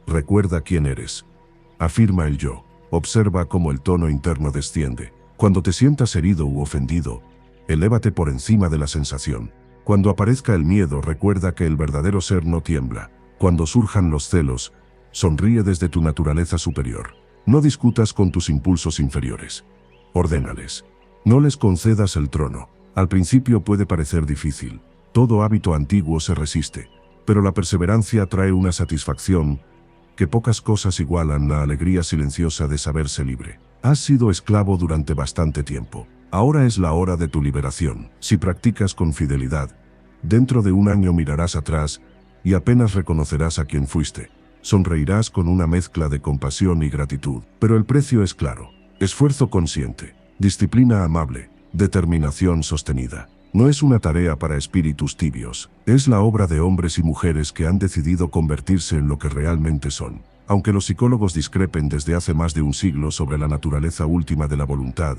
recuerda quién eres. Afirma el yo. Observa cómo el tono interno desciende. Cuando te sientas herido u ofendido, elévate por encima de la sensación. Cuando aparezca el miedo, recuerda que el verdadero ser no tiembla. Cuando surjan los celos, sonríe desde tu naturaleza superior. No discutas con tus impulsos inferiores. Ordénales. No les concedas el trono. Al principio puede parecer difícil. Todo hábito antiguo se resiste. Pero la perseverancia trae una satisfacción que pocas cosas igualan: la alegría silenciosa de saberse libre. Has sido esclavo durante bastante tiempo. Ahora es la hora de tu liberación. Si practicas con fidelidad, dentro de un año mirarás atrás y apenas reconocerás a quién fuiste. Sonreirás con una mezcla de compasión y gratitud. Pero el precio es claro. Esfuerzo consciente, disciplina amable, determinación sostenida. No es una tarea para espíritus tibios. Es la obra de hombres y mujeres que han decidido convertirse en lo que realmente son. Aunque los psicólogos discrepen desde hace más de un siglo sobre la naturaleza última de la voluntad,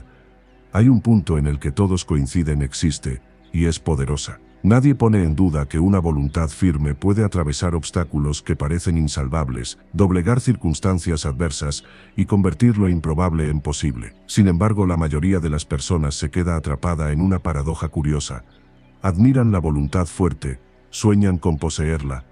hay un punto en el que todos coinciden: existe, y es poderosa. Nadie pone en duda que una voluntad firme puede atravesar obstáculos que parecen insalvables, doblegar circunstancias adversas y convertir lo improbable en posible. Sin embargo, la mayoría de las personas se queda atrapada en una paradoja curiosa. Admiran la voluntad fuerte, sueñan con poseerla,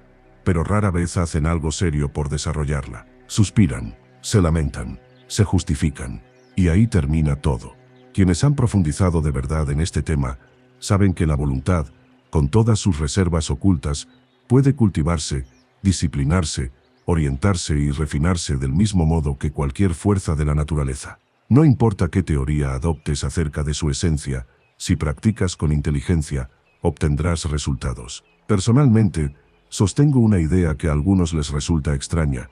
pero rara vez hacen algo serio por desarrollarla. Suspiran, se lamentan, se justifican, y ahí termina todo. Quienes han profundizado de verdad en este tema saben que la voluntad, con todas sus reservas ocultas, puede cultivarse, disciplinarse, orientarse y refinarse del mismo modo que cualquier fuerza de la naturaleza. No importa qué teoría adoptes acerca de su esencia, si practicas con inteligencia, obtendrás resultados. Personalmente, sostengo una idea que a algunos les resulta extraña,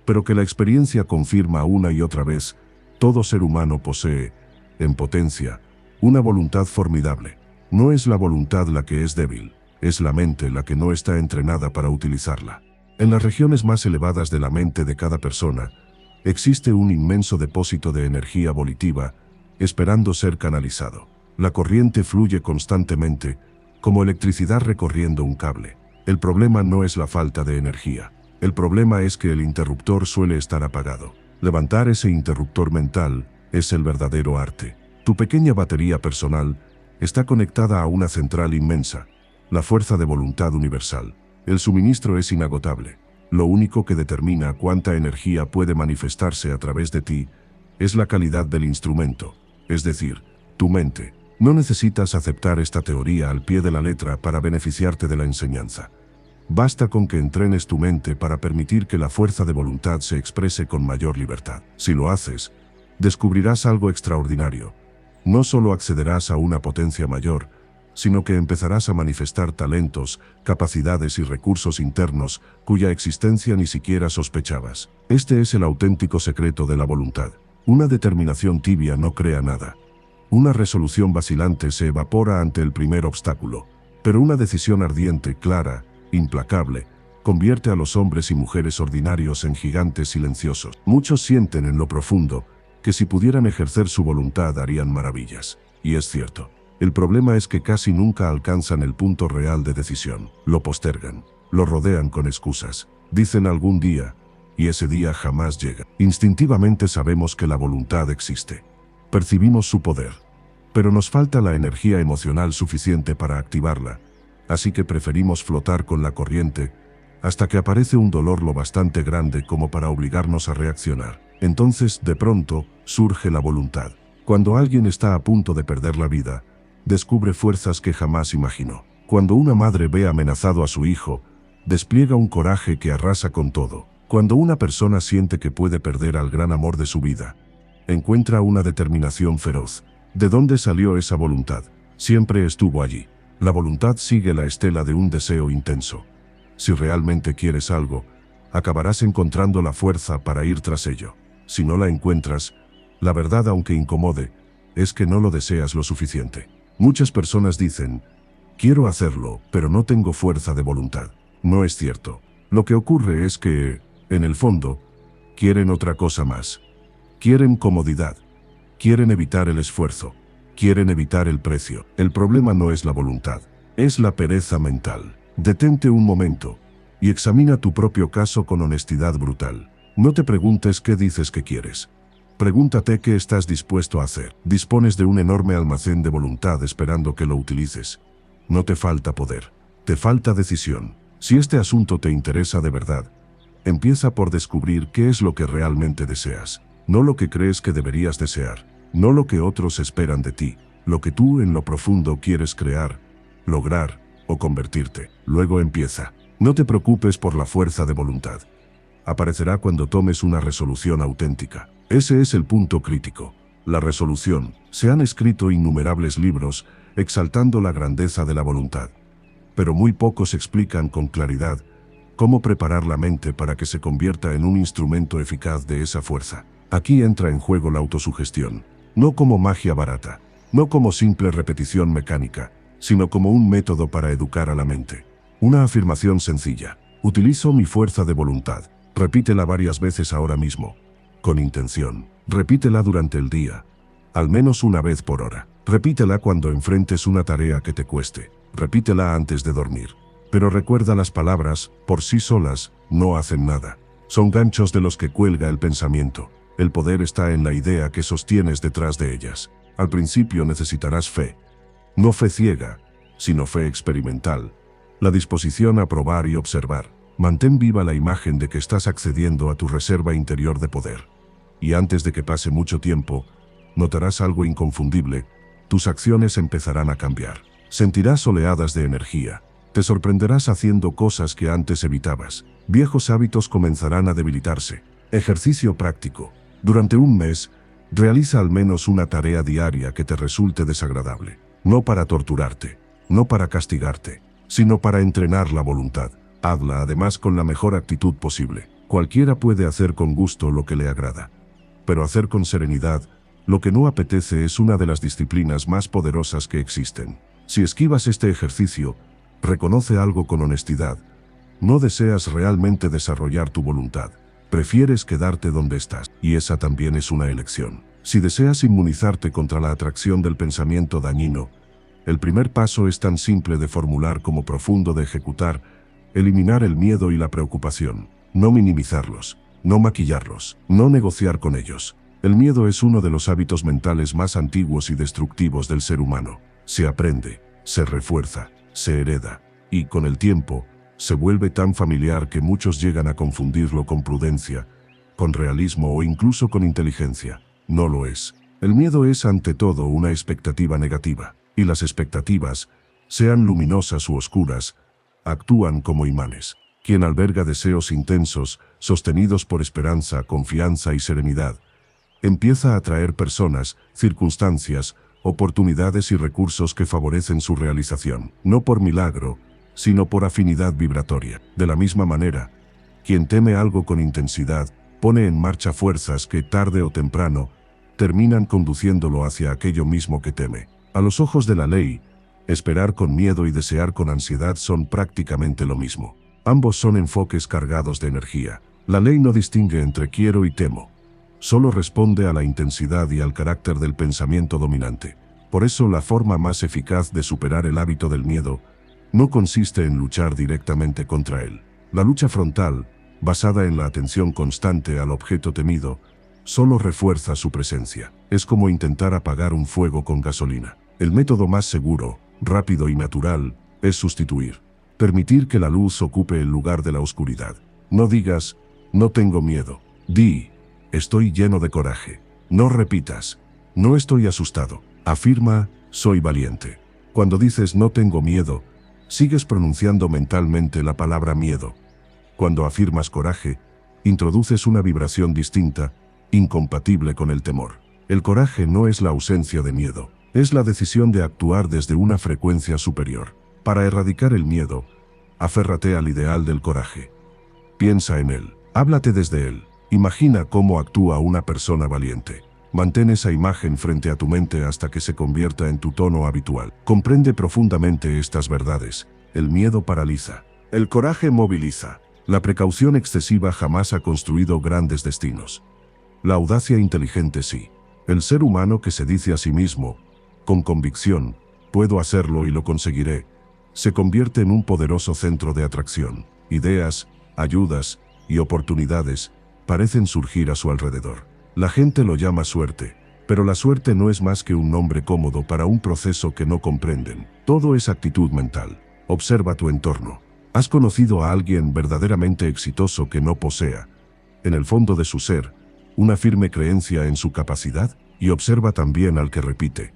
pero que la experiencia confirma una y otra vez: todo ser humano posee, en potencia, una voluntad formidable. No es la voluntad la que es débil, es la mente la que no está entrenada para utilizarla. En las regiones más elevadas de la mente de cada persona, existe un inmenso depósito de energía volitiva, esperando ser canalizado. La corriente fluye constantemente, como electricidad recorriendo un cable. El problema no es la falta de energía. El problema es que el interruptor suele estar apagado. Levantar ese interruptor mental es el verdadero arte. Tu pequeña batería personal está conectada a una central inmensa, la fuerza de voluntad universal. El suministro es inagotable. Lo único que determina cuánta energía puede manifestarse a través de ti es la calidad del instrumento, es decir, tu mente. No necesitas aceptar esta teoría al pie de la letra para beneficiarte de la enseñanza. Basta con que entrenes tu mente para permitir que la fuerza de voluntad se exprese con mayor libertad. Si lo haces, descubrirás algo extraordinario. No solo accederás a una potencia mayor, sino que empezarás a manifestar talentos, capacidades y recursos internos cuya existencia ni siquiera sospechabas. Este es el auténtico secreto de la voluntad. Una determinación tibia no crea nada. Una resolución vacilante se evapora ante el primer obstáculo, pero una decisión ardiente, clara, implacable, convierte a los hombres y mujeres ordinarios en gigantes silenciosos. Muchos sienten en lo profundo que si pudieran ejercer su voluntad harían maravillas. Y es cierto. El problema es que casi nunca alcanzan el punto real de decisión. Lo postergan, lo rodean con excusas. Dicen algún día, y ese día jamás llega. Instintivamente sabemos que la voluntad existe. Percibimos su poder, pero nos falta la energía emocional suficiente para activarla. Así que preferimos flotar con la corriente hasta que aparece un dolor lo bastante grande como para obligarnos a reaccionar. Entonces, de pronto, surge la voluntad. Cuando alguien está a punto de perder la vida, descubre fuerzas que jamás imaginó. Cuando una madre ve amenazado a su hijo, despliega un coraje que arrasa con todo. Cuando una persona siente que puede perder al gran amor de su vida, encuentra una determinación feroz. ¿De dónde salió esa voluntad? Siempre estuvo allí. La voluntad sigue la estela de un deseo intenso. Si realmente quieres algo, acabarás encontrando la fuerza para ir tras ello. Si no la encuentras, la verdad, aunque incomode, es que no lo deseas lo suficiente. Muchas personas dicen, quiero hacerlo, pero no tengo fuerza de voluntad. No es cierto. Lo que ocurre es que, en el fondo, quieren otra cosa más. Quieren comodidad. Quieren evitar el esfuerzo. Quieren evitar el precio. El problema no es la voluntad, es la pereza mental. Detente un momento y examina tu propio caso con honestidad brutal. No te preguntes qué dices que quieres. Pregúntate qué estás dispuesto a hacer. Dispones de un enorme almacén de voluntad esperando que lo utilices. No te falta poder, te falta decisión. Si este asunto te interesa de verdad, empieza por descubrir qué es lo que realmente deseas. No lo que crees que deberías desear, no lo que otros esperan de ti, lo que tú en lo profundo quieres crear, lograr o convertirte. Luego empieza. No te preocupes por la fuerza de voluntad. Aparecerá cuando tomes una resolución auténtica. Ese es el punto crítico. La resolución. Se han escrito innumerables libros exaltando la grandeza de la voluntad, pero muy pocos explican con claridad cómo preparar la mente para que se convierta en un instrumento eficaz de esa fuerza. Aquí entra en juego la autosugestión, no como magia barata, no como simple repetición mecánica, sino como un método para educar a la mente. Una afirmación sencilla. Utilizo mi fuerza de voluntad. Repítela varias veces ahora mismo, con intención. Repítela durante el día, al menos una vez por hora. Repítela cuando enfrentes una tarea que te cueste. Repítela antes de dormir. Pero recuerda, las palabras, por sí solas, no hacen nada. Son ganchos de los que cuelga el pensamiento. El poder está en la idea que sostienes detrás de ellas. Al principio necesitarás fe. No fe ciega, sino fe experimental. La disposición a probar y observar. Mantén viva la imagen de que estás accediendo a tu reserva interior de poder. Y antes de que pase mucho tiempo, notarás algo inconfundible. Tus acciones empezarán a cambiar. Sentirás oleadas de energía. Te sorprenderás haciendo cosas que antes evitabas. Viejos hábitos comenzarán a debilitarse. Ejercicio práctico. Durante un mes, realiza al menos una tarea diaria que te resulte desagradable. No para torturarte, no para castigarte, sino para entrenar la voluntad. Hazla además con la mejor actitud posible. Cualquiera puede hacer con gusto lo que le agrada. Pero hacer con serenidad lo que no apetece es una de las disciplinas más poderosas que existen. Si esquivas este ejercicio, reconoce algo con honestidad. No deseas realmente desarrollar tu voluntad. Prefieres quedarte donde estás, y esa también es una elección. Si deseas inmunizarte contra la atracción del pensamiento dañino, el primer paso es tan simple de formular como profundo de ejecutar: eliminar el miedo y la preocupación. No minimizarlos, no maquillarlos, no negociar con ellos. El miedo es uno de los hábitos mentales más antiguos y destructivos del ser humano. Se aprende, se refuerza, se hereda, y con el tiempo, se vuelve tan familiar que muchos llegan a confundirlo con prudencia, con realismo o incluso con inteligencia. No lo es. El miedo es ante todo una expectativa negativa, y las expectativas, sean luminosas u oscuras, actúan como imanes. Quien alberga deseos intensos, sostenidos por esperanza, confianza y serenidad, empieza a atraer personas, circunstancias, oportunidades y recursos que favorecen su realización, no por milagro, sino por afinidad vibratoria. De la misma manera, quien teme algo con intensidad, pone en marcha fuerzas que, tarde o temprano, terminan conduciéndolo hacia aquello mismo que teme. A los ojos de la ley, esperar con miedo y desear con ansiedad son prácticamente lo mismo. Ambos son enfoques cargados de energía. La ley no distingue entre quiero y temo. Solo responde a la intensidad y al carácter del pensamiento dominante. Por eso la forma más eficaz de superar el hábito del miedo no consiste en luchar directamente contra él. La lucha frontal, basada en la atención constante al objeto temido, solo refuerza su presencia. Es como intentar apagar un fuego con gasolina. El método más seguro, rápido y natural, es sustituir. Permitir que la luz ocupe el lugar de la oscuridad. No digas, no tengo miedo. Di, estoy lleno de coraje. No repitas, no estoy asustado. Afirma, soy valiente. Cuando dices no tengo miedo, sigues pronunciando mentalmente la palabra miedo. Cuando afirmas coraje, introduces una vibración distinta, incompatible con el temor. El coraje no es la ausencia de miedo, es la decisión de actuar desde una frecuencia superior. Para erradicar el miedo, aférrate al ideal del coraje. Piensa en él, háblate desde él, imagina cómo actúa una persona valiente. Mantén esa imagen frente a tu mente hasta que se convierta en tu tono habitual. Comprende profundamente estas verdades. El miedo paraliza. El coraje moviliza. La precaución excesiva jamás ha construido grandes destinos. La audacia inteligente sí. El ser humano que se dice a sí mismo, con convicción, puedo hacerlo y lo conseguiré, se convierte en un poderoso centro de atracción. Ideas, ayudas y oportunidades parecen surgir a su alrededor. La gente lo llama suerte, pero la suerte no es más que un nombre cómodo para un proceso que no comprenden. Todo es actitud mental. Observa tu entorno. ¿Has conocido a alguien verdaderamente exitoso que no posea, en el fondo de su ser, una firme creencia en su capacidad? Y observa también al que repite: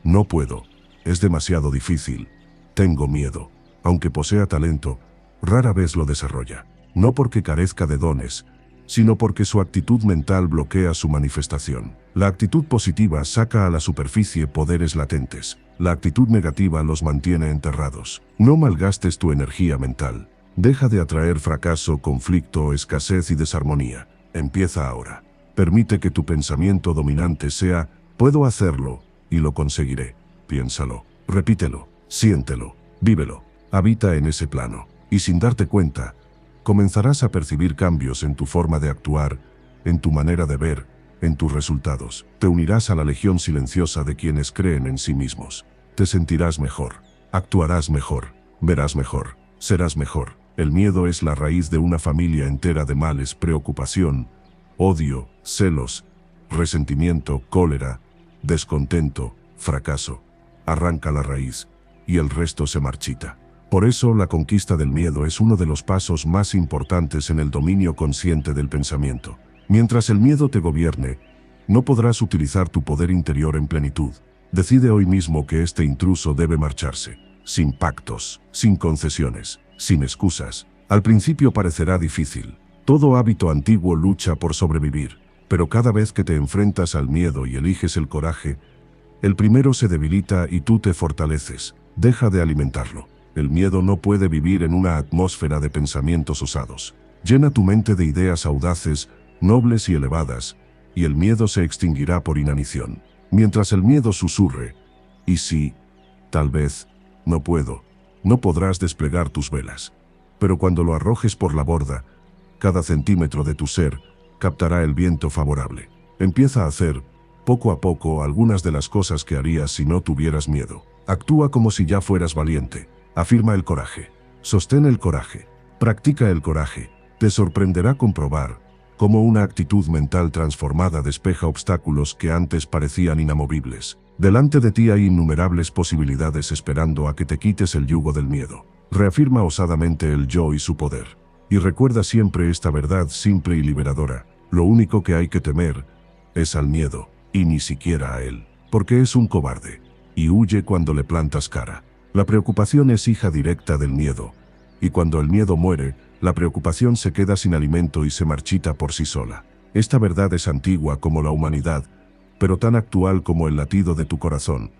no puedo, es demasiado difícil, tengo miedo. Aunque posea talento, rara vez lo desarrolla. No porque carezca de dones, sino porque su actitud mental bloquea su manifestación. La actitud positiva saca a la superficie poderes latentes. La actitud negativa los mantiene enterrados. No malgastes tu energía mental. Deja de atraer fracaso, conflicto, escasez y desarmonía. Empieza ahora. Permite que tu pensamiento dominante sea: puedo hacerlo y lo conseguiré. Piénsalo, repítelo, siéntelo, vívelo. Habita en ese plano. Y sin darte cuenta, comenzarás a percibir cambios en tu forma de actuar, en tu manera de ver, en tus resultados. Te unirás a la legión silenciosa de quienes creen en sí mismos. Te sentirás mejor, actuarás mejor, verás mejor, serás mejor. El miedo es la raíz de una familia entera de males: preocupación, odio, celos, resentimiento, cólera, descontento, fracaso. Arranca la raíz, y el resto se marchita. Por eso, la conquista del miedo es uno de los pasos más importantes en el dominio consciente del pensamiento. Mientras el miedo te gobierne, no podrás utilizar tu poder interior en plenitud. Decide hoy mismo que este intruso debe marcharse, sin pactos, sin concesiones, sin excusas. Al principio parecerá difícil. Todo hábito antiguo lucha por sobrevivir, pero cada vez que te enfrentas al miedo y eliges el coraje, el primero se debilita y tú te fortaleces. Deja de alimentarlo. El miedo no puede vivir en una atmósfera de pensamientos osados. Llena tu mente de ideas audaces, nobles y elevadas, y el miedo se extinguirá por inanición. Mientras el miedo susurre: ¿y si? Tal vez, no puedo, no podrás desplegar tus velas. Pero cuando lo arrojes por la borda, cada centímetro de tu ser captará el viento favorable. Empieza a hacer, poco a poco, algunas de las cosas que harías si no tuvieras miedo. Actúa como si ya fueras valiente. Afirma el coraje. Sostén el coraje. Practica el coraje. Te sorprenderá comprobar cómo una actitud mental transformada despeja obstáculos que antes parecían inamovibles. Delante de ti hay innumerables posibilidades esperando a que te quites el yugo del miedo. Reafirma osadamente el yo y su poder. Y recuerda siempre esta verdad simple y liberadora: lo único que hay que temer es al miedo, y ni siquiera a él, porque es un cobarde, y huye cuando le plantas cara. La preocupación es hija directa del miedo, y cuando el miedo muere, la preocupación se queda sin alimento y se marchita por sí sola. Esta verdad es antigua como la humanidad, pero tan actual como el latido de tu corazón,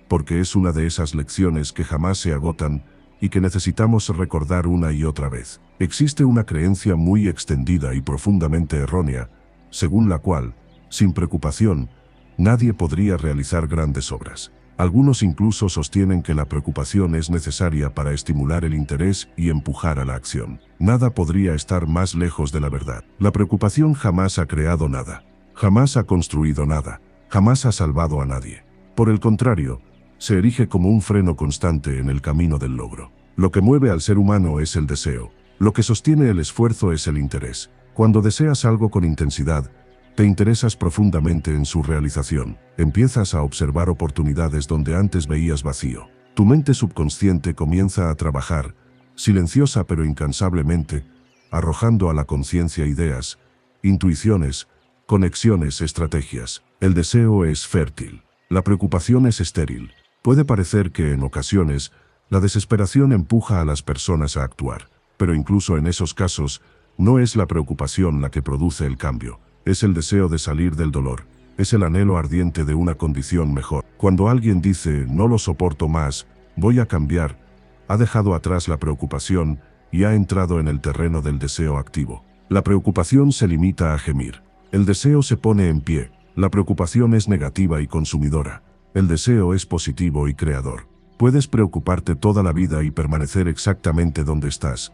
porque es una de esas lecciones que jamás se agotan y que necesitamos recordar una y otra vez. Existe una creencia muy extendida y profundamente errónea, según la cual, sin preocupación, nadie podría realizar grandes obras. Algunos incluso sostienen que la preocupación es necesaria para estimular el interés y empujar a la acción. Nada podría estar más lejos de la verdad. La preocupación jamás ha creado nada, jamás ha construido nada, jamás ha salvado a nadie. Por el contrario, se erige como un freno constante en el camino del logro. Lo que mueve al ser humano es el deseo. Lo que sostiene el esfuerzo es el interés. Cuando deseas algo con intensidad, te interesas profundamente en su realización. Empiezas a observar oportunidades donde antes veías vacío. Tu mente subconsciente comienza a trabajar, silenciosa pero incansablemente, arrojando a la conciencia ideas, intuiciones, conexiones, estrategias. El deseo es fértil. La preocupación es estéril. Puede parecer que, en ocasiones, la desesperación empuja a las personas a actuar. Pero incluso en esos casos, no es la preocupación la que produce el cambio. Es el deseo de salir del dolor. Es el anhelo ardiente de una condición mejor. Cuando alguien dice: no lo soporto más, voy a cambiar, ha dejado atrás la preocupación y ha entrado en el terreno del deseo activo. La preocupación se limita a gemir. El deseo se pone en pie. La preocupación es negativa y consumidora. El deseo es positivo y creador. Puedes preocuparte toda la vida y permanecer exactamente donde estás.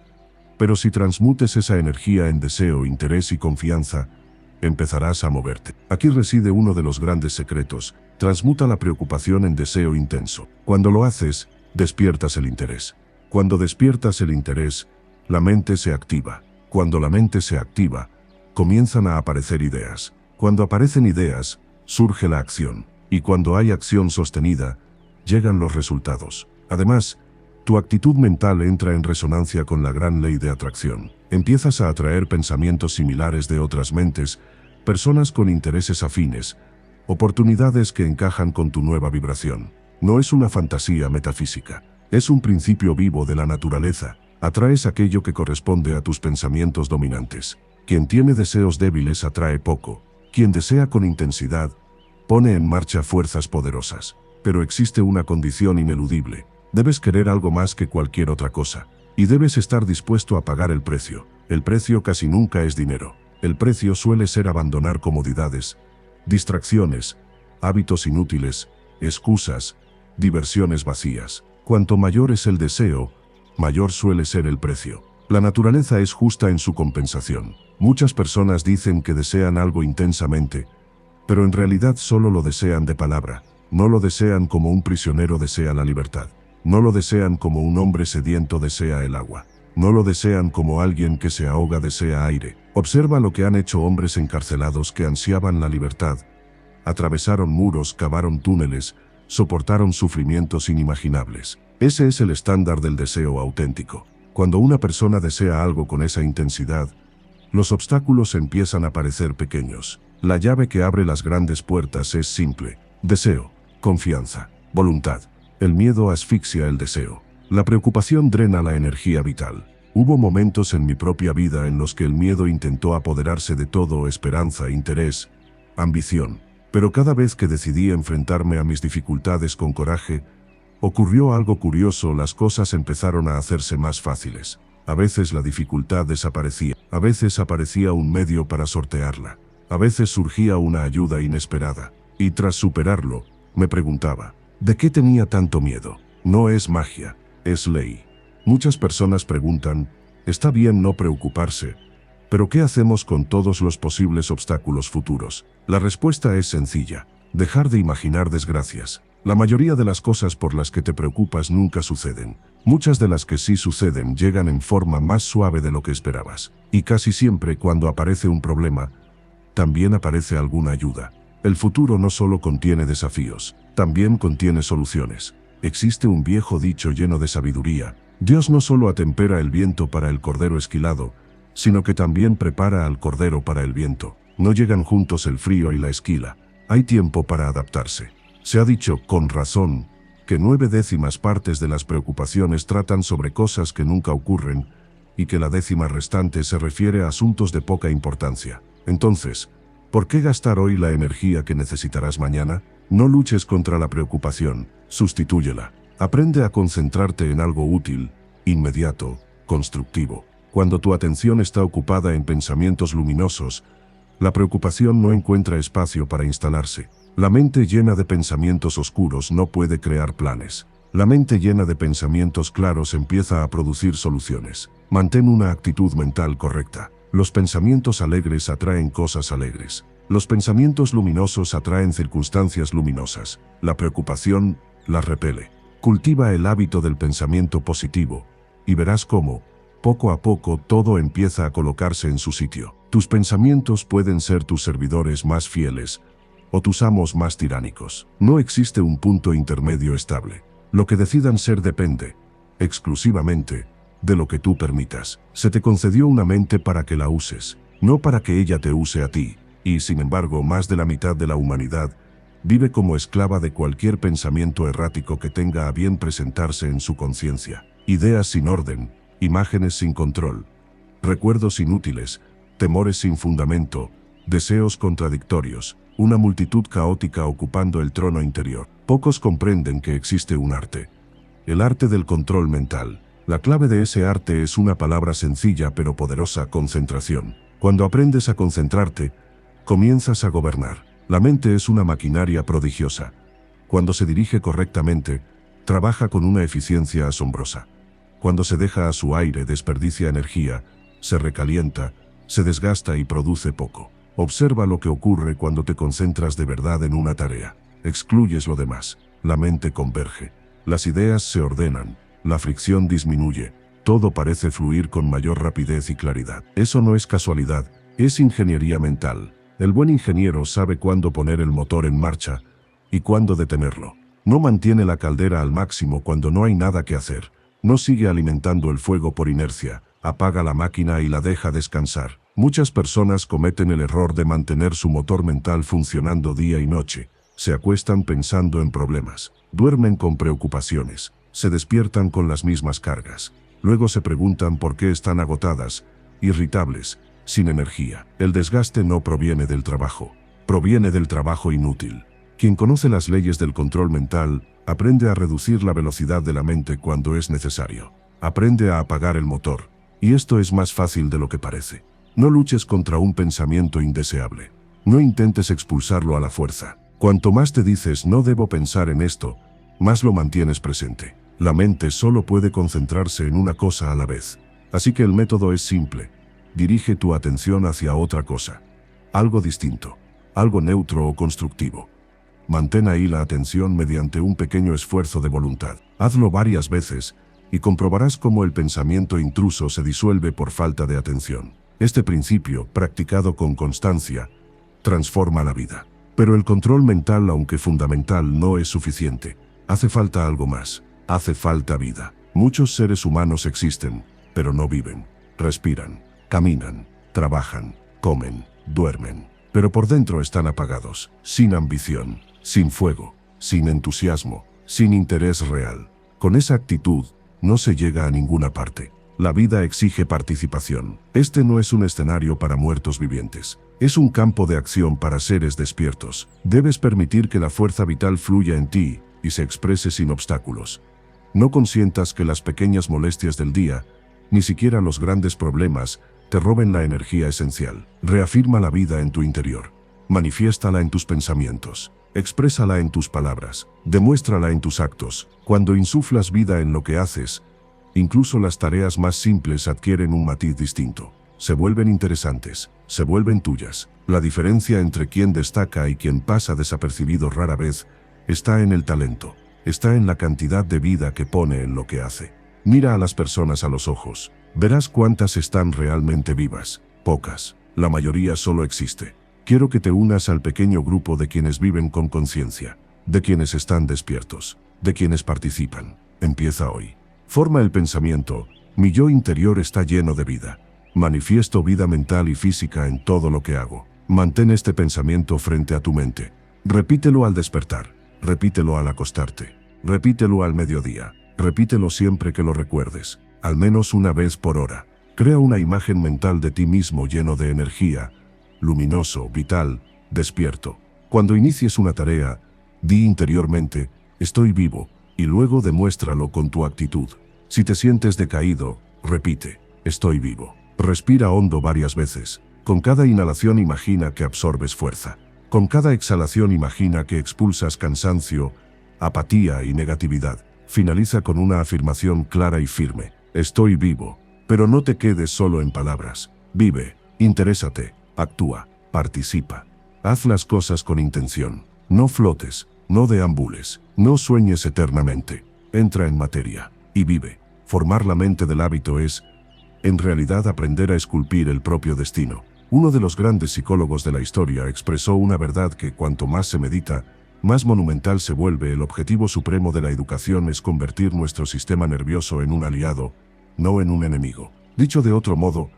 Pero si transmutes esa energía en deseo, interés y confianza, empezarás a moverte. Aquí reside uno de los grandes secretos. Transmuta la preocupación en deseo intenso. Cuando lo haces, despiertas el interés. Cuando despiertas el interés, la mente se activa. Cuando la mente se activa, comienzan a aparecer ideas. Cuando aparecen ideas, surge la acción. Y cuando hay acción sostenida, llegan los resultados. Además, tu actitud mental entra en resonancia con la gran ley de atracción. Empiezas a atraer pensamientos similares de otras mentes, personas con intereses afines, oportunidades que encajan con tu nueva vibración. No es una fantasía metafísica, es un principio vivo de la naturaleza. Atraes aquello que corresponde a tus pensamientos dominantes. Quien tiene deseos débiles atrae poco. Quien desea con intensidad, pone en marcha fuerzas poderosas. Pero existe una condición ineludible. Debes querer algo más que cualquier otra cosa. Y debes estar dispuesto a pagar el precio. El precio casi nunca es dinero. El precio suele ser abandonar comodidades, distracciones, hábitos inútiles, excusas, diversiones vacías. Cuanto mayor es el deseo, mayor suele ser el precio. La naturaleza es justa en su compensación. Muchas personas dicen que desean algo intensamente, pero en realidad solo lo desean de palabra. No lo desean como un prisionero desea la libertad. No lo desean como un hombre sediento desea el agua. No lo desean como alguien que se ahoga desea aire. Observa lo que han hecho hombres encarcelados que ansiaban la libertad. Atravesaron muros, cavaron túneles, soportaron sufrimientos inimaginables. Ese es el estándar del deseo auténtico. Cuando una persona desea algo con esa intensidad, los obstáculos empiezan a parecer pequeños. La llave que abre las grandes puertas es simple: deseo, confianza, voluntad. El miedo asfixia el deseo. La preocupación drena la energía vital. Hubo momentos en mi propia vida en los que el miedo intentó apoderarse de todo: esperanza, interés, ambición. Pero cada vez que decidí enfrentarme a mis dificultades con coraje, ocurrió algo curioso: las cosas empezaron a hacerse más fáciles. A veces la dificultad desaparecía, a veces aparecía un medio para sortearla, a veces surgía una ayuda inesperada. Y tras superarlo, me preguntaba, ¿de qué tenía tanto miedo? No es magia, es ley. Muchas personas preguntan, ¿está bien no preocuparse? ¿Pero qué hacemos con todos los posibles obstáculos futuros? La respuesta es sencilla: dejar de imaginar desgracias. La mayoría de las cosas por las que te preocupas nunca suceden. Muchas de las que sí suceden llegan en forma más suave de lo que esperabas. Y casi siempre cuando aparece un problema, también aparece alguna ayuda. El futuro no solo contiene desafíos, también contiene soluciones. Existe un viejo dicho lleno de sabiduría: Dios no solo atempera el viento para el cordero esquilado, sino que también prepara al cordero para el viento. No llegan juntos el frío y la esquila. Hay tiempo para adaptarse. Se ha dicho, con razón, que 9/10 partes de las preocupaciones tratan sobre cosas que nunca ocurren, y que la 10ª restante se refiere a asuntos de poca importancia. Entonces, ¿por qué gastar hoy la energía que necesitarás mañana? No luches contra la preocupación, sustitúyela. Aprende a concentrarte en algo útil, inmediato, constructivo. Cuando tu atención está ocupada en pensamientos luminosos, la preocupación no encuentra espacio para instalarse. La mente llena de pensamientos oscuros no puede crear planes. La mente llena de pensamientos claros empieza a producir soluciones. Mantén una actitud mental correcta. Los pensamientos alegres atraen cosas alegres. Los pensamientos luminosos atraen circunstancias luminosas. La preocupación las repele. Cultiva el hábito del pensamiento positivo, y verás cómo, poco a poco, todo empieza a colocarse en su sitio. Tus pensamientos pueden ser tus servidores más fieles, o tus amos más tiránicos. No existe un punto intermedio estable. Lo que decidan ser depende, exclusivamente, de lo que tú permitas. Se te concedió una mente para que la uses, no para que ella te use a ti. Y, sin embargo, más de la mitad de la humanidad vive como esclava de cualquier pensamiento errático que tenga a bien presentarse en su conciencia. Ideas sin orden, imágenes sin control, recuerdos inútiles, temores sin fundamento, deseos contradictorios, una multitud caótica ocupando el trono interior. Pocos comprenden que existe un arte. El arte del control mental. La clave de ese arte es una palabra sencilla pero poderosa: concentración. Cuando aprendes a concentrarte, comienzas a gobernar. La mente es una maquinaria prodigiosa. Cuando se dirige correctamente, trabaja con una eficiencia asombrosa. Cuando se deja a su aire, desperdicia energía, se recalienta, se desgasta y produce poco. Observa lo que ocurre cuando te concentras de verdad en una tarea. Excluyes lo demás. La mente converge. Las ideas se ordenan. La fricción disminuye. Todo parece fluir con mayor rapidez y claridad. Eso no es casualidad, es ingeniería mental. El buen ingeniero sabe cuándo poner el motor en marcha y cuándo detenerlo. No mantiene la caldera al máximo cuando no hay nada que hacer. No sigue alimentando el fuego por inercia. Apaga la máquina y la deja descansar. Muchas personas cometen el error de mantener su motor mental funcionando día y noche. Se acuestan pensando en problemas. Duermen con preocupaciones. Se despiertan con las mismas cargas. Luego se preguntan por qué están agotadas, irritables, sin energía. El desgaste no proviene del trabajo. Proviene del trabajo inútil. Quien conoce las leyes del control mental, aprende a reducir la velocidad de la mente cuando es necesario. Aprende a apagar el motor. Y esto es más fácil de lo que parece. No luches contra un pensamiento indeseable. No intentes expulsarlo a la fuerza. Cuanto más te dices no debo pensar en esto, más lo mantienes presente. La mente solo puede concentrarse en una cosa a la vez. Así que el método es simple. Dirige tu atención hacia otra cosa. Algo distinto. Algo neutro o constructivo. Mantén ahí la atención mediante un pequeño esfuerzo de voluntad. Hazlo varias veces y comprobarás cómo el pensamiento intruso se disuelve por falta de atención. Este principio, practicado con constancia, transforma la vida. Pero el control mental, aunque fundamental, no es suficiente. Hace falta algo más. Hace falta vida. Muchos seres humanos existen, pero no viven. Respiran, caminan, trabajan, comen, duermen. Pero por dentro están apagados, sin ambición, sin fuego, sin entusiasmo, sin interés real. Con esa actitud, no se llega a ninguna parte. La vida exige participación. Este no es un escenario para muertos vivientes. Es un campo de acción para seres despiertos. Debes permitir que la fuerza vital fluya en ti y se exprese sin obstáculos. No consientas que las pequeñas molestias del día, ni siquiera los grandes problemas, te roben la energía esencial. Reafirma la vida en tu interior. Manifiéstala en tus pensamientos. Exprésala en tus palabras. Demuéstrala en tus actos. Cuando insuflas vida en lo que haces, incluso las tareas más simples adquieren un matiz distinto. Se vuelven interesantes, se vuelven tuyas. La diferencia entre quien destaca y quien pasa desapercibido rara vez está en el talento, está en la cantidad de vida que pone en lo que hace. Mira a las personas a los ojos. Verás cuántas están realmente vivas. Pocas. La mayoría solo existe. Quiero que te unas al pequeño grupo de quienes viven con conciencia, de quienes están despiertos, de quienes participan. Empieza hoy. Forma el pensamiento. Mi yo interior está lleno de vida. Manifiesto vida mental y física en todo lo que hago. Mantén este pensamiento frente a tu mente. Repítelo al despertar. Repítelo al acostarte. Repítelo al mediodía. Repítelo siempre que lo recuerdes. Al menos una vez por hora. Crea una imagen mental de ti mismo lleno de energía, luminoso, vital, despierto. Cuando inicies una tarea, di interiormente, estoy vivo, y luego demuéstralo con tu actitud. Si te sientes decaído, repite, estoy vivo. Respira hondo varias veces. Con cada inhalación imagina que absorbes fuerza. Con cada exhalación imagina que expulsas cansancio, apatía y negatividad. Finaliza con una afirmación clara y firme. Estoy vivo. Pero no te quedes solo en palabras. Vive, interésate, actúa, participa. Haz las cosas con intención. No flotes, no deambules, no sueñes eternamente. Entra en materia y vive. Formar la mente del hábito es, en realidad, aprender a esculpir el propio destino. Uno de los grandes psicólogos de la historia expresó una verdad que cuanto más se medita, más monumental se vuelve. El objetivo supremo de la educación es convertir nuestro sistema nervioso en un aliado, no en un enemigo. Dicho de otro modo,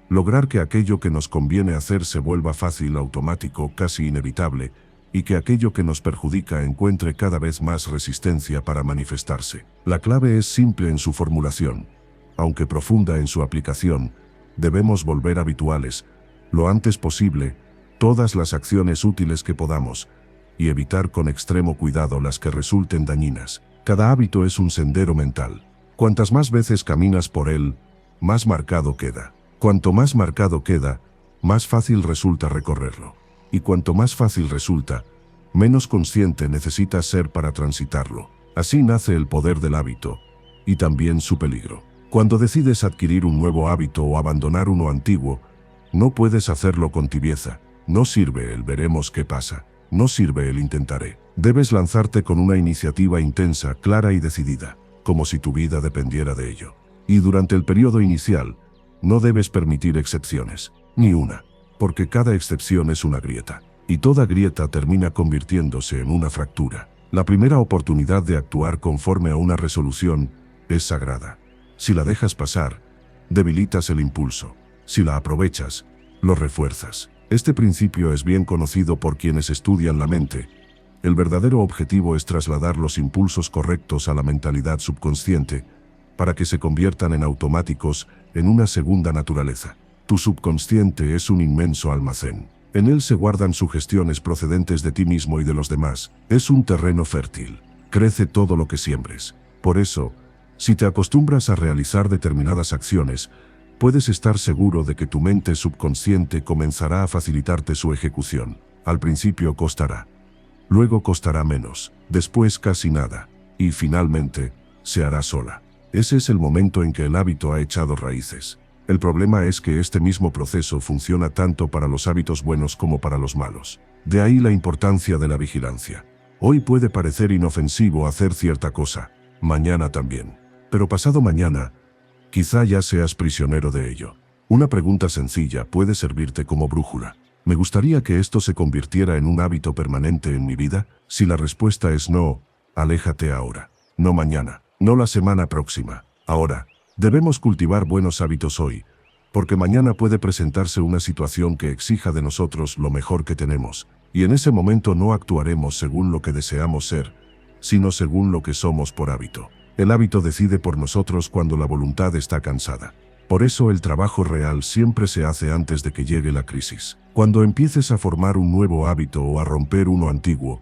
lograr que aquello que nos conviene hacer se vuelva fácil, automático, casi inevitable, y que aquello que nos perjudica encuentre cada vez más resistencia para manifestarse. La clave es simple en su formulación, aunque profunda en su aplicación. Debemos volver habituales, lo antes posible, todas las acciones útiles que podamos, y evitar con extremo cuidado las que resulten dañinas. Cada hábito es un sendero mental. Cuantas más veces caminas por él, más marcado queda. Cuanto más marcado queda, más fácil resulta recorrerlo. Y cuanto más fácil resulta, menos consciente necesitas ser para transitarlo. Así nace el poder del hábito, y también su peligro. Cuando decides adquirir un nuevo hábito o abandonar uno antiguo, no puedes hacerlo con tibieza. No sirve el veremos qué pasa. No sirve el intentaré. Debes lanzarte con una iniciativa intensa, clara y decidida, como si tu vida dependiera de ello. Y durante el periodo inicial, no debes permitir excepciones, ni una, porque cada excepción es una grieta, y toda grieta termina convirtiéndose en una fractura. La primera oportunidad de actuar conforme a una resolución es sagrada. Si la dejas pasar, debilitas el impulso. Si la aprovechas, lo refuerzas. Este principio es bien conocido por quienes estudian la mente. El verdadero objetivo es trasladar los impulsos correctos a la mentalidad subconsciente para que se conviertan en automáticos en una segunda naturaleza. Tu subconsciente es un inmenso almacén. En él se guardan sugestiones procedentes de ti mismo y de los demás. Es un terreno fértil. Crece todo lo que siembres. Por eso, si te acostumbras a realizar determinadas acciones, puedes estar seguro de que tu mente subconsciente comenzará a facilitarte su ejecución. Al principio costará. Luego costará menos. Después casi nada. Y finalmente, se hará sola. Ese es el momento en que el hábito ha echado raíces. El problema es que este mismo proceso funciona tanto para los hábitos buenos como para los malos. De ahí la importancia de la vigilancia. Hoy puede parecer inofensivo hacer cierta cosa, mañana también. Pero pasado mañana, quizá ya seas prisionero de ello. Una pregunta sencilla puede servirte como brújula. ¿Me gustaría que esto se convirtiera en un hábito permanente en mi vida? Si la respuesta es no, aléjate ahora. No mañana. No la semana próxima. Ahora, debemos cultivar buenos hábitos hoy, porque mañana puede presentarse una situación que exija de nosotros lo mejor que tenemos, y en ese momento no actuaremos según lo que deseamos ser, sino según lo que somos por hábito. El hábito decide por nosotros cuando la voluntad está cansada. Por eso el trabajo real siempre se hace antes de que llegue la crisis. Cuando empieces a formar un nuevo hábito o a romper uno antiguo,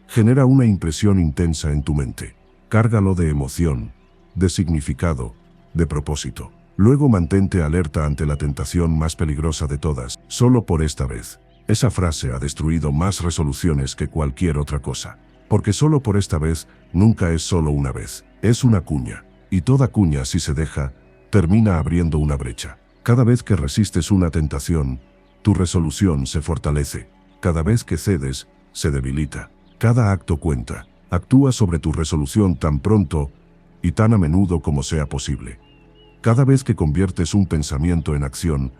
genera una impresión intensa en tu mente. Cárgalo de emoción, de significado, de propósito. Luego mantente alerta ante la tentación más peligrosa de todas, solo por esta vez. Esa frase ha destruido más resoluciones que cualquier otra cosa. Porque solo por esta vez nunca es solo una vez, es una cuña. Y toda cuña, si se deja, termina abriendo una brecha. Cada vez que resistes una tentación, tu resolución se fortalece. Cada vez que cedes, se debilita. Cada acto cuenta. Actúa sobre tu resolución tan pronto y tan a menudo como sea posible. Cada vez que conviertes un pensamiento en acción,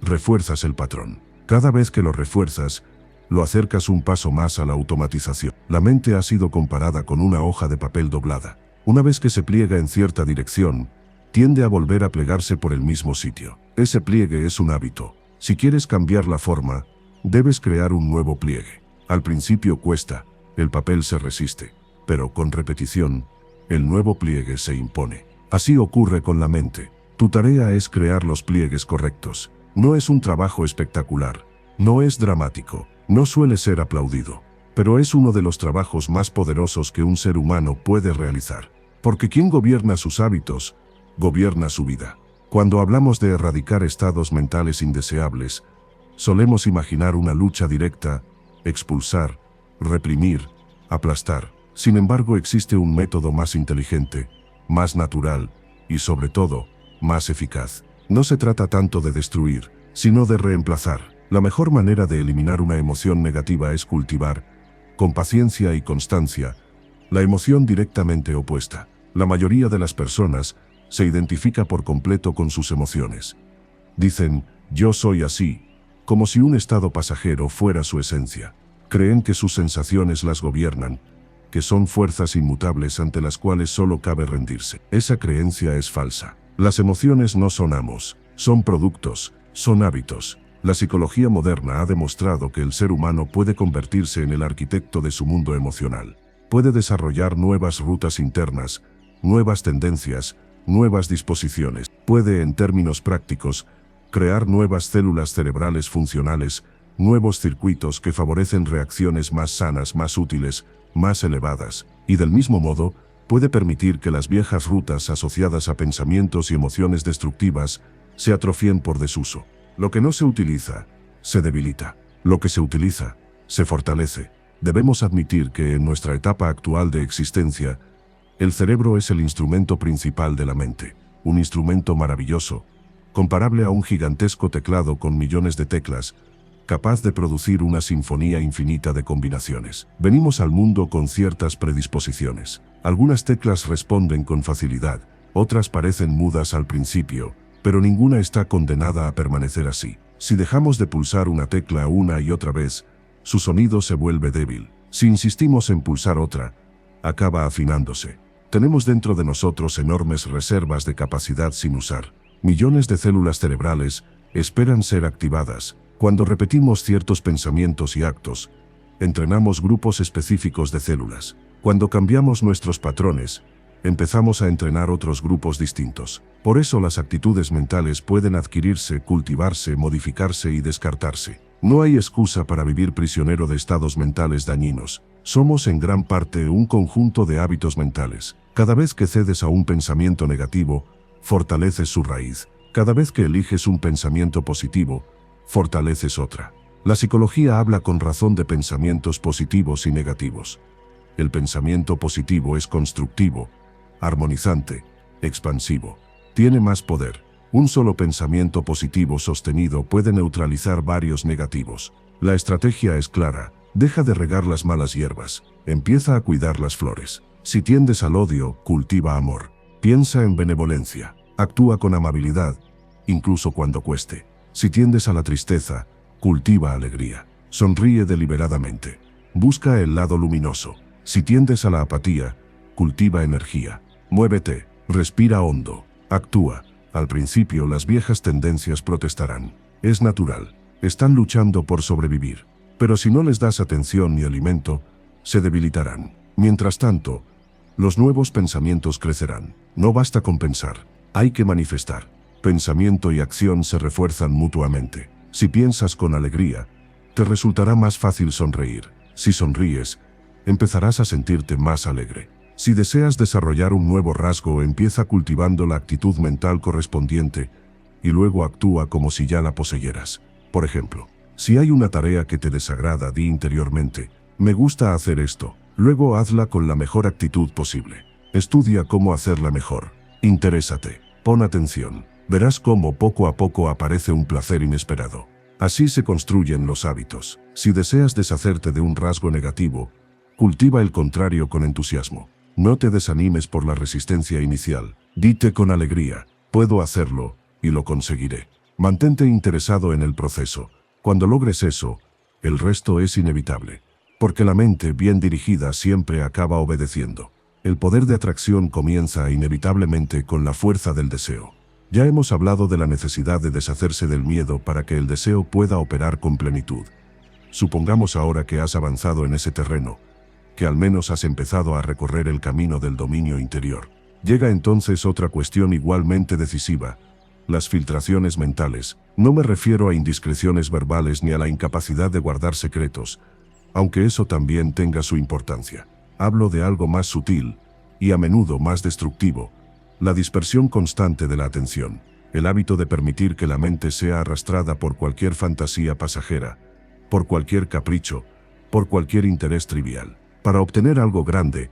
refuerzas el patrón. Cada vez que lo refuerzas, lo acercas un paso más a la automatización. La mente ha sido comparada con una hoja de papel doblada. Una vez que se pliega en cierta dirección, tiende a volver a plegarse por el mismo sitio. Ese pliegue es un hábito. Si quieres cambiar la forma, debes crear un nuevo pliegue. Al principio cuesta, el papel se resiste, pero con repetición, el nuevo pliegue se impone. Así ocurre con la mente. Tu tarea es crear los pliegues correctos. No es un trabajo espectacular, no es dramático, no suele ser aplaudido, pero es uno de los trabajos más poderosos que un ser humano puede realizar. Porque quien gobierna sus hábitos, gobierna su vida. Cuando hablamos de erradicar estados mentales indeseables, solemos imaginar una lucha directa, expulsar, reprimir, aplastar. Sin embargo, existe un método más inteligente, más natural y, sobre todo, más eficaz. No se trata tanto de destruir, sino de reemplazar. La mejor manera de eliminar una emoción negativa es cultivar, con paciencia y constancia, la emoción directamente opuesta. La mayoría de las personas se identifica por completo con sus emociones. Dicen, yo soy así, como si un estado pasajero fuera su esencia. Creen que sus sensaciones las gobiernan, que son fuerzas inmutables ante las cuales solo cabe rendirse. Esa creencia es falsa. Las emociones no son amos, son productos, son hábitos. La psicología moderna ha demostrado que el ser humano puede convertirse en el arquitecto de su mundo emocional. Puede desarrollar nuevas rutas internas, nuevas tendencias, nuevas disposiciones. Puede, en términos prácticos, crear nuevas células cerebrales funcionales, nuevos circuitos que favorecen reacciones más sanas, más útiles, más elevadas, y del mismo modo, puede permitir que las viejas rutas asociadas a pensamientos y emociones destructivas se atrofien por desuso. Lo que no se utiliza, se debilita. Lo que se utiliza, se fortalece. Debemos admitir que en nuestra etapa actual de existencia, el cerebro es el instrumento principal de la mente. Un instrumento maravilloso, comparable a un gigantesco teclado con millones de teclas, capaz de producir una sinfonía infinita de combinaciones. Venimos al mundo con ciertas predisposiciones. Algunas teclas responden con facilidad, otras parecen mudas al principio, pero ninguna está condenada a permanecer así. Si dejamos de pulsar una tecla una y otra vez, su sonido se vuelve débil. Si insistimos en pulsar otra, acaba afinándose. Tenemos dentro de nosotros enormes reservas de capacidad sin usar. Millones de células cerebrales esperan ser activadas. Cuando repetimos ciertos pensamientos y actos, entrenamos grupos específicos de células. Cuando cambiamos nuestros patrones, empezamos a entrenar otros grupos distintos. Por eso las actitudes mentales pueden adquirirse, cultivarse, modificarse y descartarse. No hay excusa para vivir prisionero de estados mentales dañinos. Somos en gran parte un conjunto de hábitos mentales. Cada vez que cedes a un pensamiento negativo, fortaleces su raíz. Cada vez que eliges un pensamiento positivo, fortaleces otra. La psicología habla con razón de pensamientos positivos y negativos. El pensamiento positivo es constructivo, armonizante, expansivo. Tiene más poder. Un solo pensamiento positivo sostenido puede neutralizar varios negativos. La estrategia es clara. Deja de regar las malas hierbas. Empieza a cuidar las flores. Si tiendes al odio, cultiva amor. Piensa en benevolencia. Actúa con amabilidad, incluso cuando cueste. Si tiendes a la tristeza, cultiva alegría. Sonríe deliberadamente. Busca el lado luminoso. Si tiendes a la apatía, cultiva energía. Muévete, respira hondo, actúa. Al principio las viejas tendencias protestarán. Es natural. Están luchando por sobrevivir. Pero si no les das atención ni alimento, se debilitarán. Mientras tanto, los nuevos pensamientos crecerán. No basta con pensar. Hay que manifestar. Pensamiento y acción se refuerzan mutuamente. Si piensas con alegría, te resultará más fácil sonreír. Si sonríes, empezarás a sentirte más alegre. Si deseas desarrollar un nuevo rasgo, empieza cultivando la actitud mental correspondiente y luego actúa como si ya la poseyeras. Por ejemplo, si hay una tarea que te desagrada, di interiormente: me gusta hacer esto. Luego hazla con la mejor actitud posible. Estudia cómo hacerla mejor. Interésate. Pon atención. Verás cómo poco a poco aparece un placer inesperado. Así se construyen los hábitos. Si deseas deshacerte de un rasgo negativo, cultiva el contrario con entusiasmo. No te desanimes por la resistencia inicial. Dite con alegría: puedo hacerlo, y lo conseguiré. Mantente interesado en el proceso. Cuando logres eso, el resto es inevitable. Porque la mente bien dirigida siempre acaba obedeciendo. El poder de atracción comienza inevitablemente con la fuerza del deseo. Ya hemos hablado de la necesidad de deshacerse del miedo para que el deseo pueda operar con plenitud. Supongamos ahora que has avanzado en ese terreno, que al menos has empezado a recorrer el camino del dominio interior. Llega entonces otra cuestión igualmente decisiva: las filtraciones mentales. No me refiero a indiscreciones verbales ni a la incapacidad de guardar secretos, aunque eso también tenga su importancia. Hablo de algo más sutil, y a menudo más destructivo: la dispersión constante de la atención. El hábito de permitir que la mente sea arrastrada por cualquier fantasía pasajera, por cualquier capricho, por cualquier interés trivial. Para obtener algo grande,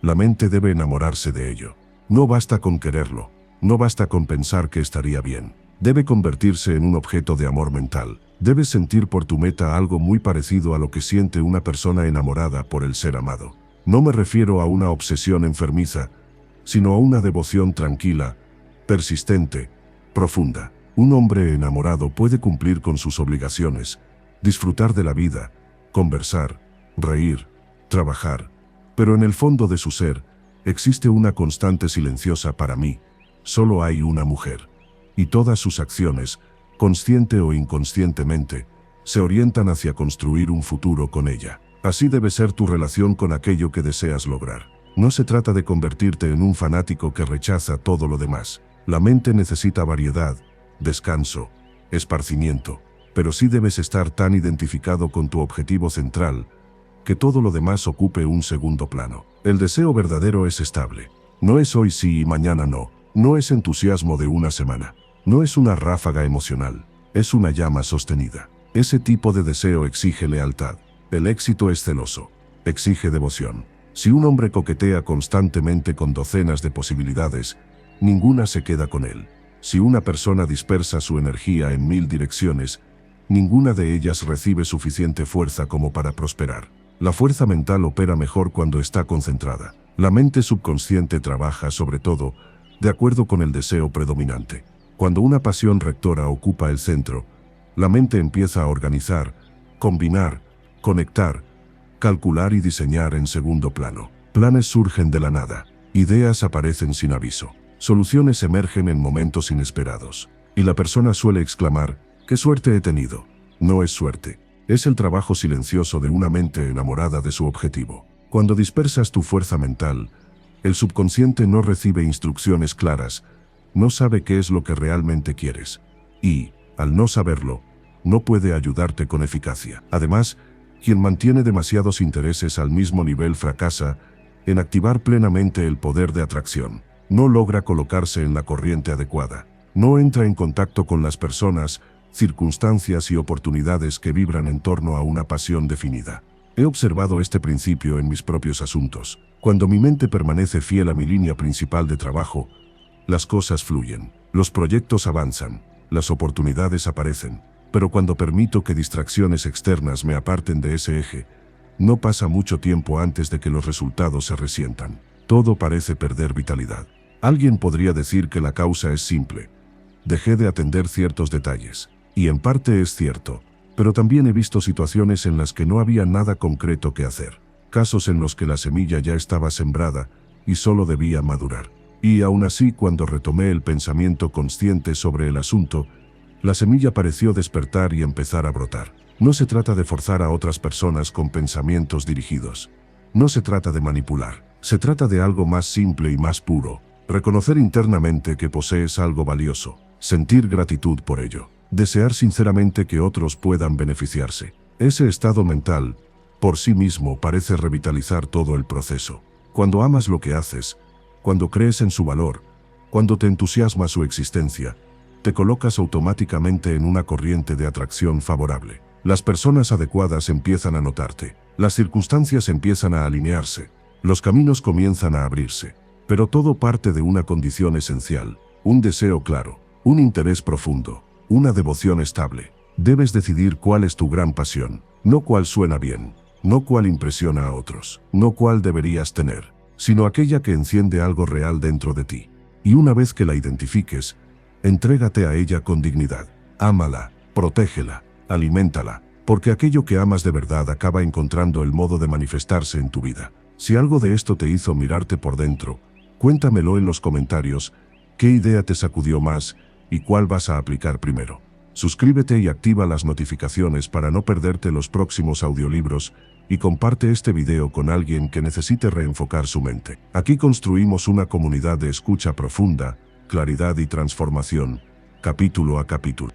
la mente debe enamorarse de ello. No basta con quererlo, no basta con pensar que estaría bien. Debe convertirse en un objeto de amor mental. Debes sentir por tu meta algo muy parecido a lo que siente una persona enamorada por el ser amado. No me refiero a una obsesión enfermiza, sino a una devoción tranquila, persistente, profunda. Un hombre enamorado puede cumplir con sus obligaciones, disfrutar de la vida, conversar, reír, trabajar, pero en el fondo de su ser, existe una constante silenciosa: para mí, solo hay una mujer. Y todas sus acciones, consciente o inconscientemente, se orientan hacia construir un futuro con ella. Así debe ser tu relación con aquello que deseas lograr. No se trata de convertirte en un fanático que rechaza todo lo demás. La mente necesita variedad, descanso, esparcimiento, pero sí debes estar tan identificado con tu objetivo central que todo lo demás ocupe un segundo plano. El deseo verdadero es estable. No es hoy sí y mañana no. No es entusiasmo de una semana. No es una ráfaga emocional. Es una llama sostenida. Ese tipo de deseo exige lealtad. El éxito es celoso. Exige devoción. Si un hombre coquetea constantemente con docenas de posibilidades, ninguna se queda con él. Si una persona dispersa su energía en 1000 direcciones, ninguna de ellas recibe suficiente fuerza como para prosperar. La fuerza mental opera mejor cuando está concentrada. La mente subconsciente trabaja, sobre todo, de acuerdo con el deseo predominante. Cuando una pasión rectora ocupa el centro, la mente empieza a organizar, combinar, conectar, calcular y diseñar en segundo plano. Planes surgen de la nada. Ideas aparecen sin aviso. Soluciones emergen en momentos inesperados. Y la persona suele exclamar, «¡Qué suerte he tenido!». No es suerte. Es el trabajo silencioso de una mente enamorada de su objetivo. Cuando dispersas tu fuerza mental, el subconsciente no recibe instrucciones claras, no sabe qué es lo que realmente quieres. Y, al no saberlo, no puede ayudarte con eficacia. Además, quien mantiene demasiados intereses al mismo nivel fracasa en activar plenamente el poder de atracción. No logra colocarse en la corriente adecuada. No entra en contacto con las personas, circunstancias y oportunidades que vibran en torno a una pasión definida. He observado este principio en mis propios asuntos. Cuando mi mente permanece fiel a mi línea principal de trabajo, las cosas fluyen, los proyectos avanzan, las oportunidades aparecen. Pero cuando permito que distracciones externas me aparten de ese eje, no pasa mucho tiempo antes de que los resultados se resientan. Todo parece perder vitalidad. Alguien podría decir que la causa es simple. Dejé de atender ciertos detalles. Y en parte es cierto, pero también he visto situaciones en las que no había nada concreto que hacer. Casos en los que la semilla ya estaba sembrada y solo debía madurar. Y aún así, cuando retomé el pensamiento consciente sobre el asunto, la semilla pareció despertar y empezar a brotar. No se trata de forzar a otras personas con pensamientos dirigidos. No se trata de manipular. Se trata de algo más simple y más puro. Reconocer internamente que posees algo valioso. Sentir gratitud por ello. Desear sinceramente que otros puedan beneficiarse. Ese estado mental, por sí mismo, parece revitalizar todo el proceso. Cuando amas lo que haces, cuando crees en su valor, cuando te entusiasma su existencia, te colocas automáticamente en una corriente de atracción favorable. Las personas adecuadas empiezan a notarte. Las circunstancias empiezan a alinearse. Los caminos comienzan a abrirse. Pero todo parte de una condición esencial. Un deseo claro. Un interés profundo. Una devoción estable. Debes decidir cuál es tu gran pasión. No cuál suena bien. No cuál impresiona a otros. No cuál deberías tener. Sino aquella que enciende algo real dentro de ti. Y una vez que la identifiques, entrégate a ella con dignidad. Ámala, protégela, aliméntala, porque aquello que amas de verdad acaba encontrando el modo de manifestarse en tu vida. Si algo de esto te hizo mirarte por dentro, cuéntamelo en los comentarios. ¿Qué idea te sacudió más y cuál vas a aplicar primero? Suscríbete y activa las notificaciones para no perderte los próximos audiolibros y comparte este video con alguien que necesite reenfocar su mente. Aquí construimos una comunidad de escucha profunda, claridad y transformación, capítulo a capítulo.